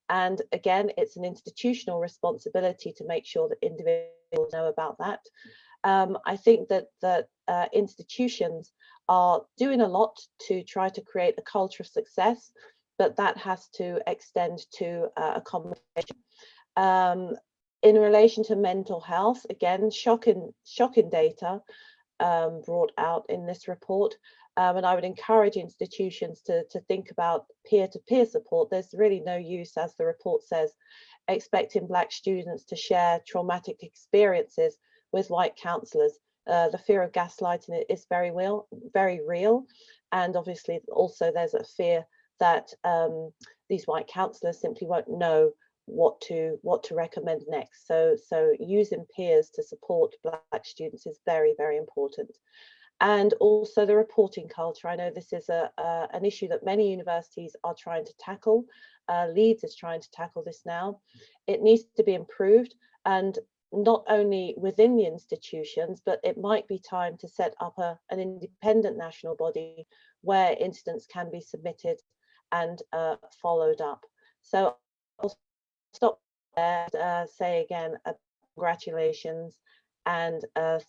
Speaker 6: And again, it's an institutional responsibility to make sure that individuals know about that. I think that institutions are doing a lot to try to create a culture of success, but that has to extend to accommodation. In relation to mental health, again, shocking data brought out in this report. And I would encourage institutions to think about peer-to-peer support. There's really no use, as the report says, expecting Black students to share traumatic experiences with white counsellors. The fear of gaslighting is very real. And obviously also there's a fear that these white counsellors simply won't know what to recommend next. So using peers to support Black students is very, very important. And also the reporting culture. I know this is an issue that many universities are trying to tackle. Leeds is trying to tackle this now. It needs to be improved, and not only within the institutions, but it might be time to set up an independent national body where incidents can be submitted and followed up. So I'll stop there and say again, congratulations and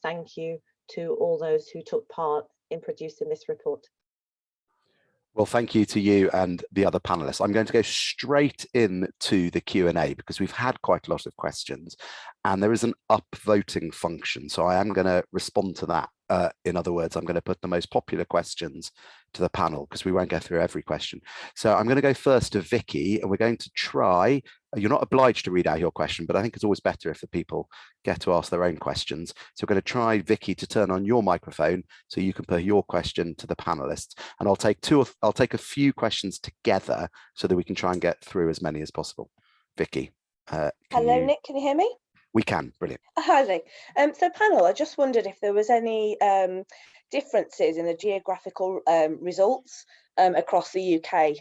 Speaker 6: thank you to all those who took part in producing this report.
Speaker 1: Well, thank you to you and the other panelists. I'm going to go straight into the Q&A because we've had quite a lot of questions and there is an upvoting function. So I am going to respond to that. In other words, I'm going to put the most popular questions to the panel because we won't go through every question. So I'm going to go first to Vicky, and we're going to try, you're not obliged to read out your question, but I think it's always better if the people get to ask their own questions. So we're going to try, Vicky, to turn on your microphone so you can put your question to the panelists. And I'll take a few questions together so that we can try and get through as many as possible. Vicky.
Speaker 7: Hello, Nick, can you hear me?
Speaker 1: We can, brilliant.
Speaker 7: Hi there. So panel, I just wondered if there was any differences in the geographical results across the UK.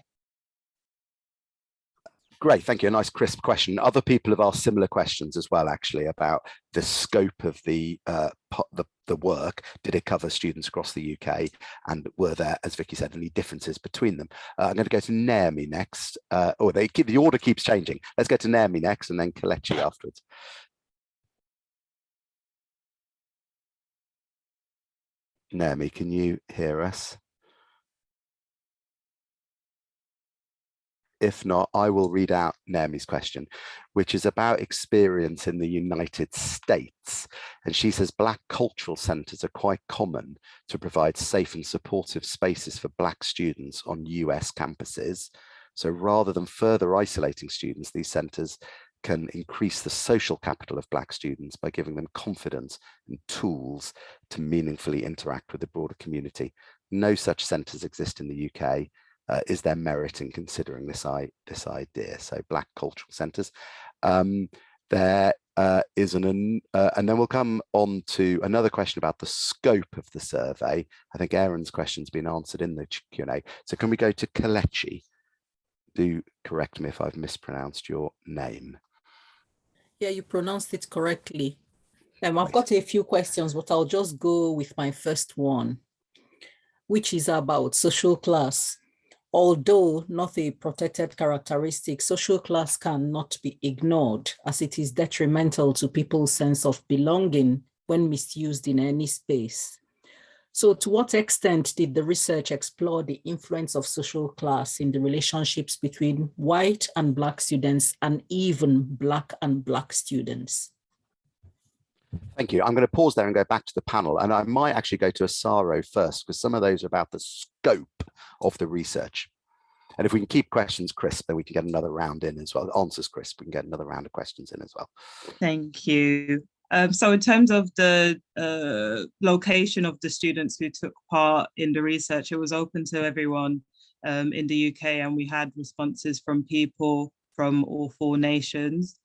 Speaker 1: Great, thank you. A nice crisp question. Other people have asked similar questions as well, actually, about the scope of the work. Did it cover students across the UK? And were there, as Vicky said, any differences between them? I'm going to go to Naomi next. The order keeps changing. Let's go to Naomi next and then Kelechi afterwards. Naomi, can you hear us? If not, I will read out Naomi's question, which is about experience in the United States. And she says, Black cultural centres are quite common to provide safe and supportive spaces for Black students on US campuses. So rather than further isolating students, these centres can increase the social capital of Black students by giving them confidence and tools to meaningfully interact with the broader community. No such centres exist in the UK. Is there merit in considering this idea? So Black cultural centres. There and then we'll come on to another question about the scope of the survey. I think Aaron's question's been answered in the Q&A. So can we go to Kelechi? Do correct me if I've mispronounced your name.
Speaker 8: Yeah, you pronounced it correctly. I've got a few questions, but I'll just go with my first one, which is about social class. Although not a protected characteristic, social class cannot be ignored as it is detrimental to people's sense of belonging when misused in any space. So to what extent did the research explore the influence of social class in the relationships between white and Black students and even Black and Black students?
Speaker 1: Thank you. I'm going to pause there and go back to the panel, and I might actually go to Osaro first, because some of those are about the scope of the research. And if we can keep questions crisp, then we can get another round in as well. Answers crisp, we can get another round of questions in as well.
Speaker 3: Thank you. So in terms of the location of the students who took part in the research, it was open to everyone in the UK, and we had responses from people from all 4 nations,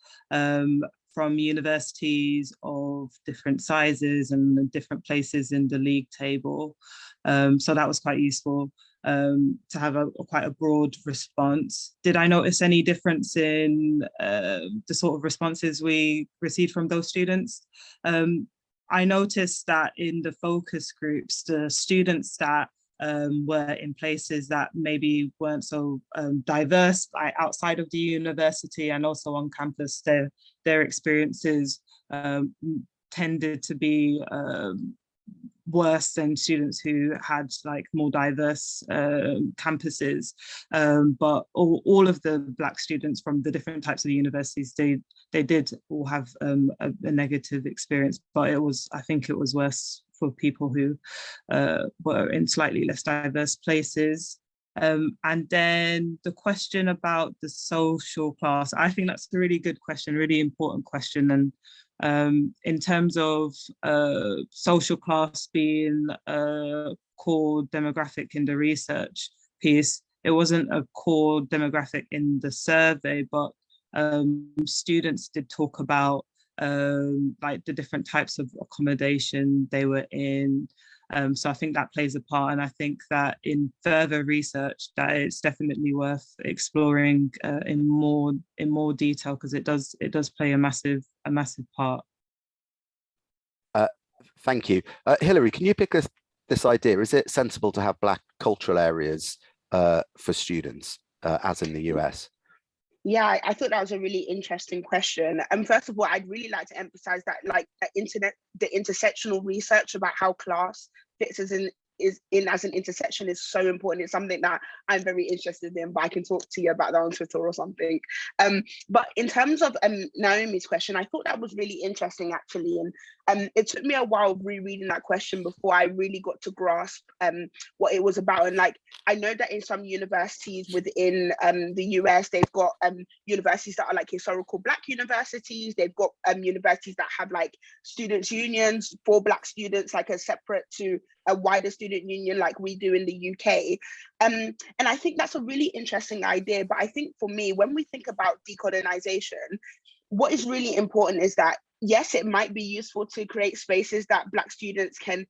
Speaker 3: from universities of different sizes and different places in the league table. So that was quite useful to have quite a broad response. Did I notice any difference in the sort of responses we received from those students? I noticed that in the focus groups, the students that were in places that maybe weren't so diverse, like outside of the university and also on campus, their experiences tended to be worse than students who had like more diverse campuses. But all of the Black students from the different types of universities, they did all have a negative experience, but I think it was worse for people who were in slightly less diverse places. And then the question about the social class, I think that's a really good question, really important question. And in terms of social class being a core demographic in the research piece, it wasn't a core demographic in the survey, but students did talk about like the different types of accommodation they were in. So I think that plays a part, and I think that in further research that it's definitely worth exploring in more detail, because it does play a massive part.
Speaker 1: Thank you. Hilary, can you pick this idea? Is it sensible to have Black cultural areas for students, as in the US?
Speaker 5: Yeah, I thought that was a really interesting question. First of all, I'd really like to emphasize that, like, the intersectional research about how class fits as an intersection is so important. It's something that I'm very interested in, but I can talk to you about that on Twitter or something. But in terms of Naomi's question, I thought that was really interesting, actually. And it took me a while rereading that question before I really got to grasp what it was about. And like, I know that in some universities within the US, they've got universities that are like historical Black universities. They've got universities that have like students' unions for Black students, like as separate to a wider student union like we do in the UK. And I think that's a really interesting idea. But I think for me, when we think about decolonization, what is really important is that, yes, it might be useful to create spaces that Black students can,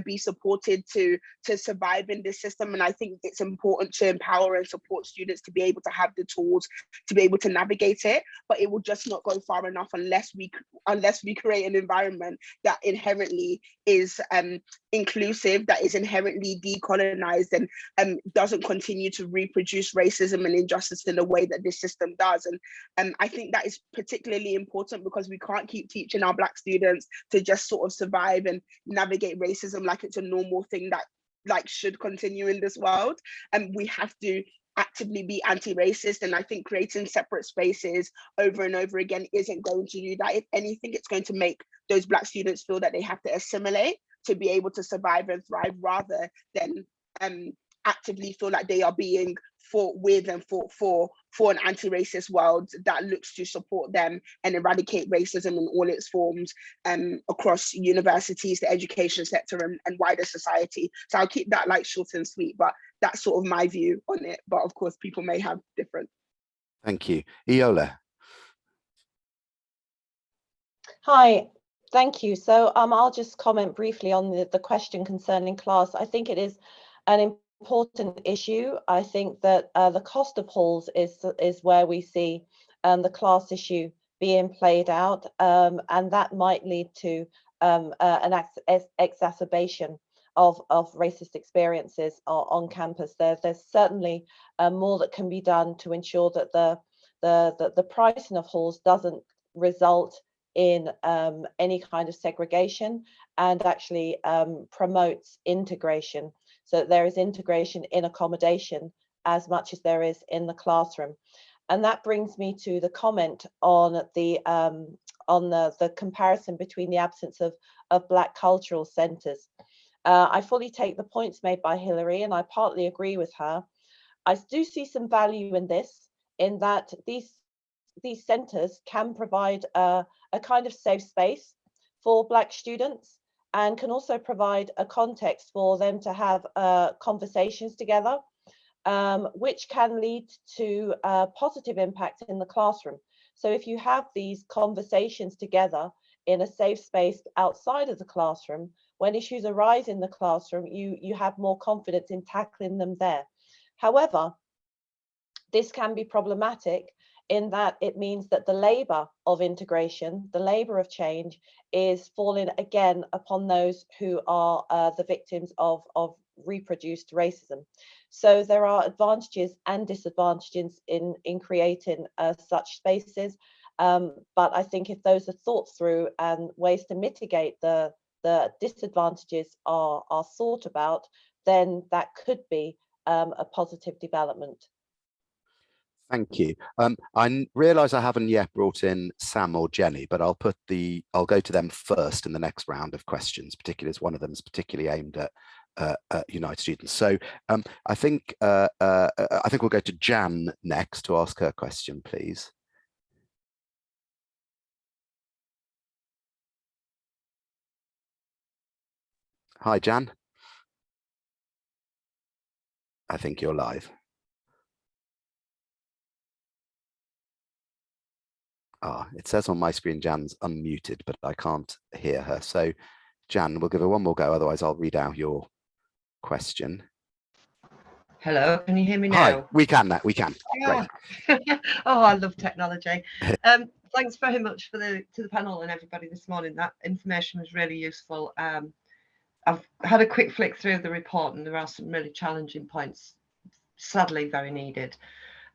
Speaker 5: be supported to survive in this system. And I think it's important to empower and support students to be able to have the tools to be able to navigate it. But it will just not go far enough unless we create an environment that inherently is inclusive, that is inherently decolonized, and doesn't continue to reproduce racism and injustice in the way that this system does. And I think that is particularly important, because we can't keep teaching our Black students to just sort of survive and navigate racism like it's a normal thing that like should continue in this world. And we have to actively be anti-racist, and I think creating separate spaces over and over again isn't going to do that. If anything, it's going to make those Black students feel that they have to assimilate to be able to survive and thrive, rather than actively feel like they are being fought with and fought for an anti-racist world that looks to support them and eradicate racism in all its forms across universities, the education sector, and wider society. So I'll keep that like short and sweet, but that's sort of my view on it. But of course, people may have different.
Speaker 1: Thank you. Iyiola.
Speaker 6: Hi, thank you. So I'll just comment briefly on the question concerning class. I think it is an important issue. I think that the cost of halls is where we see the class issue being played out, and that might lead to an exacerbation of racist experiences on campus. There's certainly more that can be done to ensure that the pricing of halls doesn't result in any kind of segregation, and actually promotes integration, so that there is integration in accommodation as much as there is in the classroom. And that brings me to the comment on the comparison between the absence of Black cultural centres. I fully take the points made by Hilary, and I partly agree with her. I do see some value in this, in that these centres can provide a kind of safe space for Black students, and can also provide a context for them to have conversations together, which can lead to a positive impact in the classroom. So if you have these conversations together in a safe space outside of the classroom, when issues arise in the classroom, you have more confidence in tackling them there. However, this can be problematic in that it means that the labour of integration, the labour of change, is falling again upon those who are the victims of reproduced racism. So there are advantages and disadvantages in creating such spaces, but I think if those are thought through and ways to mitigate the disadvantages are thought about, then that could be a positive development.
Speaker 1: Thank you. I realise I haven't yet brought in Sam or Jenny, but I'll go to them first in the next round of questions, particularly as one of them is particularly aimed at Unite students. So I think we'll go to Jan next to ask her question, please. Hi, Jan. I think you're live. It says on my screen Jan's unmuted, but I can't hear her. So Jan, we'll give her one more go, otherwise I'll read out your question.
Speaker 9: Hello, can you hear me now?
Speaker 1: Hi, we can now, we can.
Speaker 9: Yeah. Oh, I love technology. Thanks very much to the panel and everybody this morning. That information was really useful. I've had a quick flick through the report, and there are some really challenging points, sadly very needed.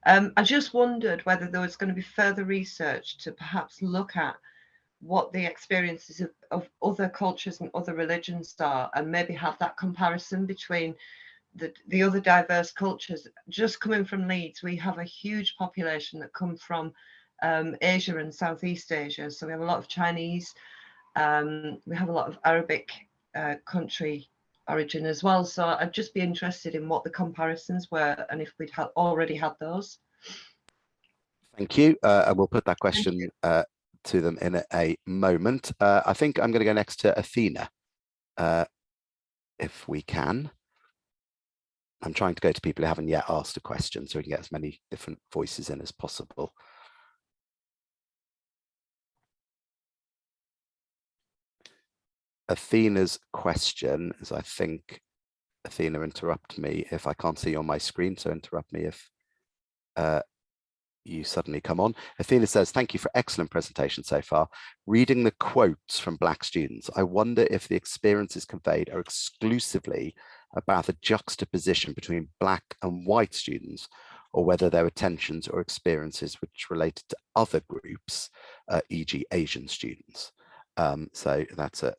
Speaker 9: I just wondered whether there was going to be further research to perhaps look at what the experiences of other cultures and other religions are, and maybe have that comparison between the other diverse cultures. Just coming from Leeds, we have a huge population that come from Asia and Southeast Asia. So we have a lot of Chinese, we have a lot of Arabic country origin as well. So I'd just be interested in what the comparisons were, and if we'd already had those.
Speaker 1: Thank you. And we'll put that question to them in a moment. I think I'm going to go next to Athena, if we can. I'm trying to go to people who haven't yet asked a question, so we can get as many different voices in as possible. Athena's question is, I think, Athena, interrupt me if I can't see you on my screen, so interrupt me if you suddenly come on. Athena says, thank you for excellent presentation so far. Reading the quotes from Black students, I wonder if the experiences conveyed are exclusively about the juxtaposition between Black and white students, or whether there were tensions or experiences which related to other groups, e.g. Asian students. So that's a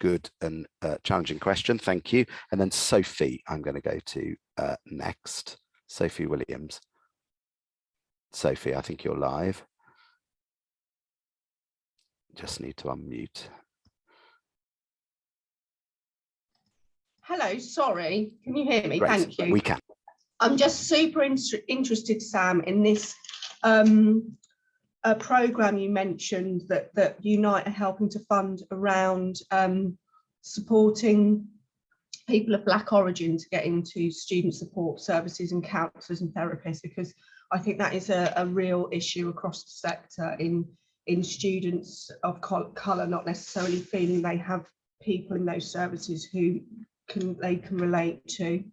Speaker 1: good and challenging question. Thank you. And then Sophie, I'm going to go to next. Sophie Williams. Sophie, I think you're live. Just need to unmute.
Speaker 10: Hello, sorry. Can you hear me?
Speaker 1: Great.
Speaker 10: Thank you.
Speaker 1: We can.
Speaker 10: I'm just super interested, Sam, in this program you mentioned that Unite are helping to fund around supporting people of Black origin to get into student support services and counsellors and therapists, because I think that is a real issue across the sector in in students of colour not necessarily feeling they have people in those services who they can relate to.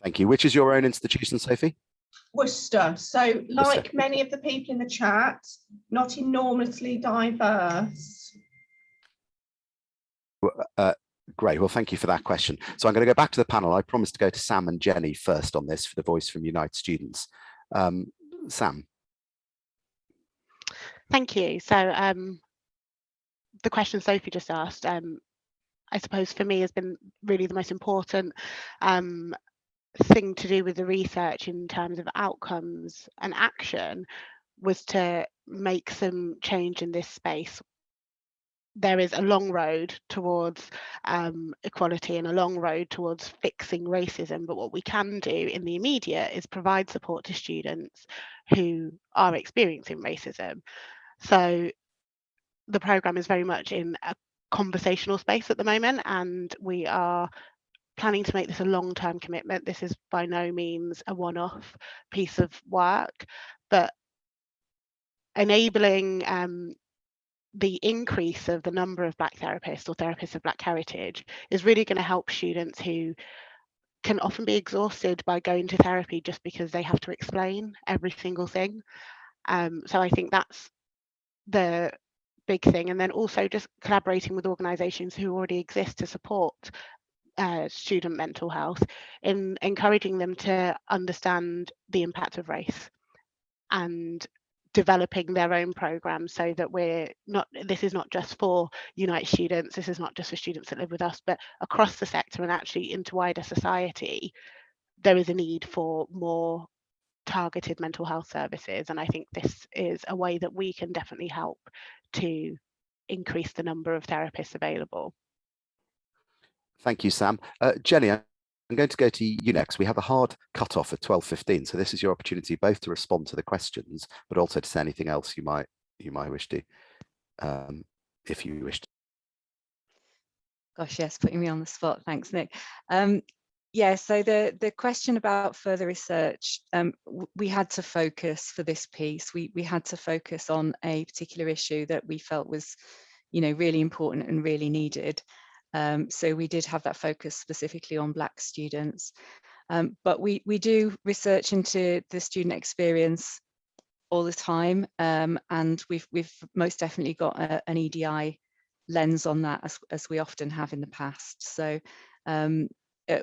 Speaker 1: Thank you. Which is your own institution, Sophie?
Speaker 10: Worcester. So like
Speaker 1: Worcester.
Speaker 10: many of the people in the chat, not enormously diverse.
Speaker 1: Great. Well, thank you for that question. So I'm going to go back to the panel. I promised to go to Sam and Jenny first on this for the voice from Unite Students. Sam.
Speaker 4: Thank you. So the question Sophie just asked, I suppose for me has been really the most important thing to do with the research in terms of outcomes and action was to make some change in this space. There is a long road towards equality and a long road towards fixing racism, but what we can do in the immediate is provide support to students who are experiencing racism. So the programme is very much in a conversational space at the moment, and we are planning to make this a long-term commitment. This is by no means a one-off piece of work, but enabling the increase of the number of Black therapists or therapists of Black heritage is really going to help students who can often be exhausted by going to therapy just because they have to explain every single thing. So I think that's the big thing. And then also just collaborating with organisations who already exist to support student mental health, in encouraging them to understand the impact of race and developing their own programs, so that this is not just for Unite students, this is not just for students that live with us, but across the sector and actually into wider society, there is a need for more targeted mental health services. And I think this is a way that we can definitely help to increase the number of therapists available.
Speaker 1: Thank you, Sam. Jenny, I'm going to go to you next. We have a hard cutoff at 12:15, so this is your opportunity both to respond to the questions, but also to say anything else you might wish to, if you wish to.
Speaker 2: Gosh, yes, putting me on the spot. Thanks, Nick. Yeah, so the question about further research, we had to focus for this piece. We had to focus on a particular issue that we felt was, really important and really needed. So we did have that focus specifically on Black students. But we do research into the student experience all the time, and we've most definitely got an EDI lens on that, as we often have in the past. So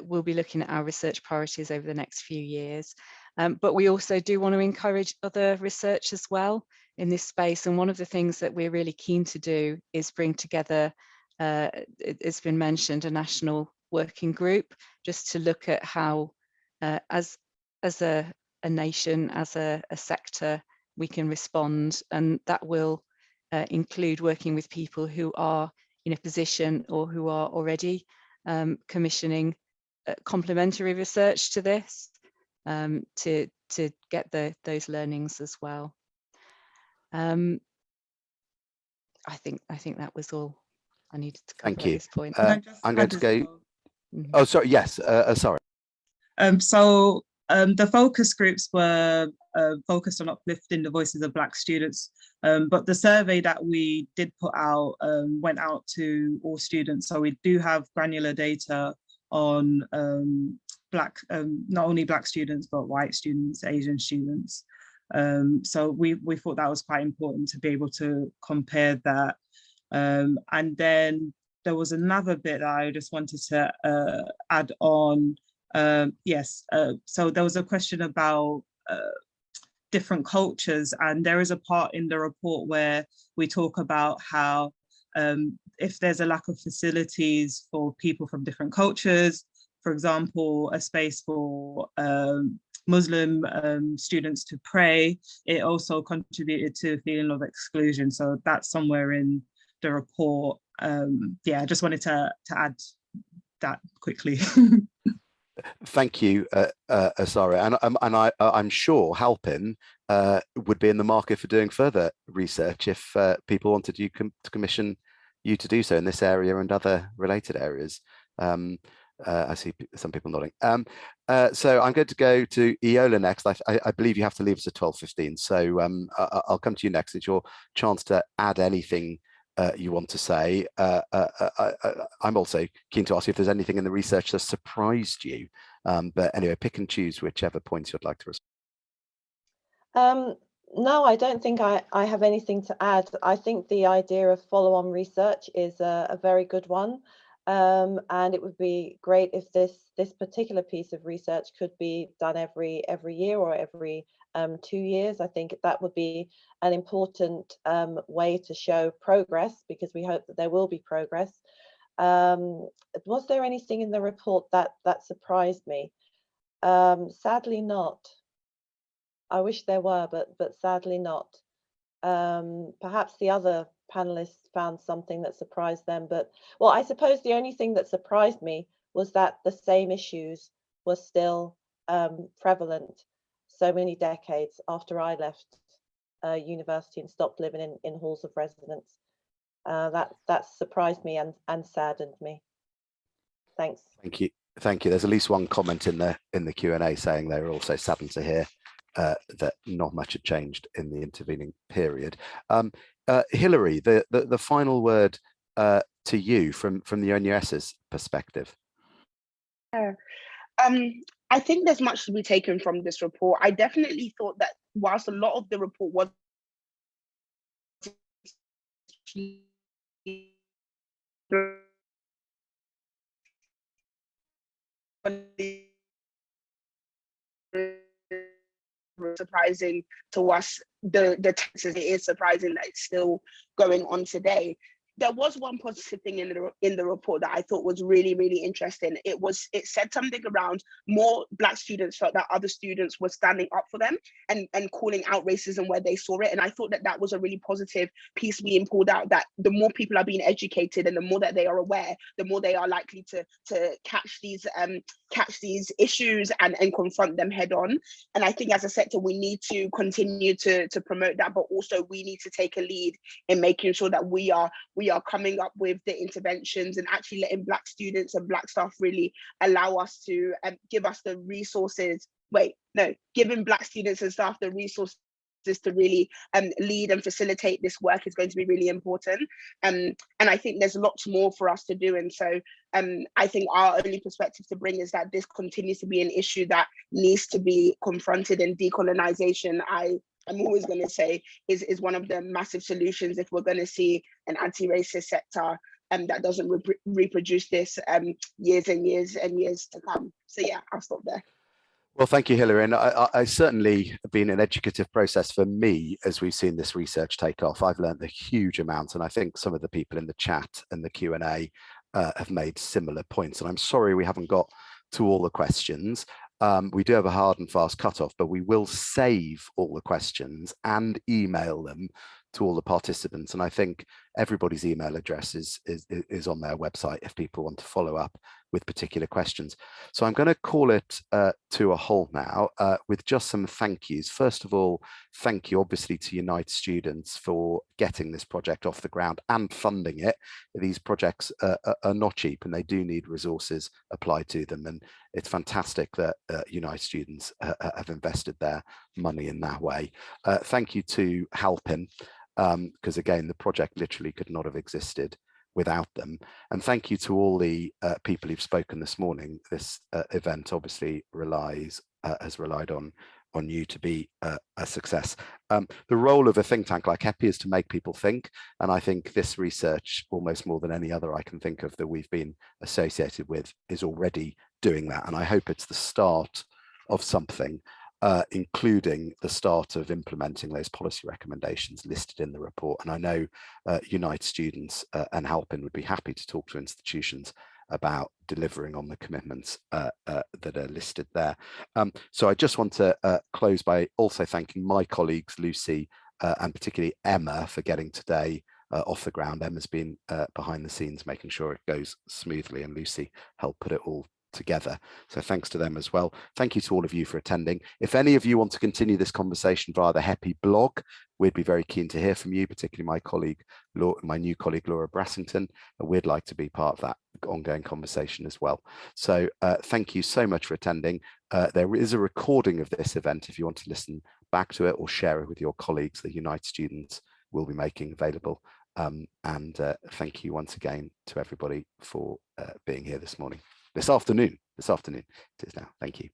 Speaker 2: we'll be looking at our research priorities over the next few years. But we also do want to encourage other research as well in this space. And one of the things that we're really keen to do is bring together, it's been mentioned, a national working group, just to look at how, as a nation, as a sector, we can respond. And that will include working with people who are in a position or who are already commissioning complementary research to this, to get those learnings as well. I think that was all I needed to cover. Thank you. At this point.
Speaker 1: I'm going to go. Oh, sorry. Yes. Sorry.
Speaker 3: So the focus groups were focused on uplifting the voices of Black students, but the survey that we did put out went out to all students. So we do have granular data on not only Black students, but white students, Asian students. So we thought that was quite important to be able to compare that. And then there was another bit that I just wanted to add on. So there was a question about different cultures, and there is a part in the report where we talk about how if there's a lack of facilities for people from different cultures, for example, a space for Muslim students to pray, it also contributed to a feeling of exclusion. So that's somewhere in the report. I just wanted to add that quickly.
Speaker 1: Thank you, Osaro, and I'm sure Halpin would be in the market for doing further research if people wanted you to commission you to do so in this area and other related areas. I see some people nodding. So I'm going to go to Iyiola next. I believe you have to leave us at 12:15. So I'll come to you next. It's your chance to add anything you want to say. I'm also keen to ask you if there's anything in the research that surprised you. But anyway, pick and choose whichever points you'd like to respond.
Speaker 6: No, I don't think I have anything to add. I think the idea of follow-on research is a very good one. And it would be great if this particular piece of research could be done every year or every 2 years. I think that would be an important way to show progress, because we hope that there will be progress. Was there anything in the report that surprised me? Sadly not. I wish there were, but sadly not. Perhaps the other panelists found something that surprised them, but well, I suppose the only thing that surprised me was that the same issues were still prevalent so many decades after I left university and stopped living in halls of residence. That surprised me and saddened me. Thanks.
Speaker 1: Thank you. Thank you. There's at least one comment in the Q&A saying they were also saddened to hear that not much had changed in the intervening period. Hilary, the final word to you from the ONUS's perspective.
Speaker 5: I think there's much to be taken from this report. I definitely thought that whilst a lot of the report was surprising to us, the Texas, it is surprising that it's still going on today. There was one positive thing in the report that I thought was really, really interesting. It said something around more Black students felt that other students were standing up for them and calling out racism where they saw it. And I thought that that was a really positive piece being pulled out, that the more people are being educated and the more that they are aware, the more they are likely to catch these issues and confront them head on. And I think as a sector, we need to continue to promote that, but also we need to take a lead in making sure that we are coming up with the interventions and actually letting Black students and Black staff really allow us to give us the resources. Giving Black students and staff the resources to really lead and facilitate this work is going to be really important. And I think there's lots more for us to do. And so I think our only perspective to bring is that this continues to be an issue that needs to be confronted, and decolonization, I'm always going to say, is one of the massive solutions if we're going to see an anti-racist sector that doesn't reproduce this years and years and years to come. So yeah, I'll stop there.
Speaker 1: Well, thank you, Hilary. And I certainly been an educative process for me as we've seen this research take off. I've learned a huge amount, and I think some of the people in the chat and the Q&A have made similar points. And I'm sorry we haven't got to all the questions. We do have a hard and fast cutoff, but we will save all the questions and email them to all the participants. And I think everybody's email address is on their website if people want to follow up with particular questions. So I'm going to call it to a halt now with just some thank yous. First of all, thank you obviously to Unite students for getting this project off the ground and funding it. These projects are not cheap and they do need resources applied to them. And it's fantastic that Unite students have invested their money in that way. Thank you to HEPI, because again, the project literally could not have existed without them. And thank you to all the people who've spoken this morning. This event obviously has relied on you to be a success. The role of a think tank like HEPI is to make people think. And I think this research, almost more than any other I can think of that we've been associated with, is already doing that. And I hope it's the start of something, including the start of implementing those policy recommendations listed in the report. And I know Unite students and HEPI would be happy to talk to institutions about delivering on the commitments that are listed there. So I just want to close by also thanking my colleagues, Lucy and particularly Emma, for getting today off the ground. Emma's been behind the scenes making sure it goes smoothly, and Lucy helped put it all together. So thanks to them as well. Thank you to all of you for attending. If any of you want to continue this conversation via the HEPI blog, we'd be very keen to hear from you, particularly my new colleague Laura Brassington, and we'd like to be part of that ongoing conversation as well. So thank you so much for attending. There is a recording of this event if you want to listen back to it or share it with your colleagues. The Unite students will be making available. And thank you once again to everybody for being here this morning, this afternoon. It is now. Thank you.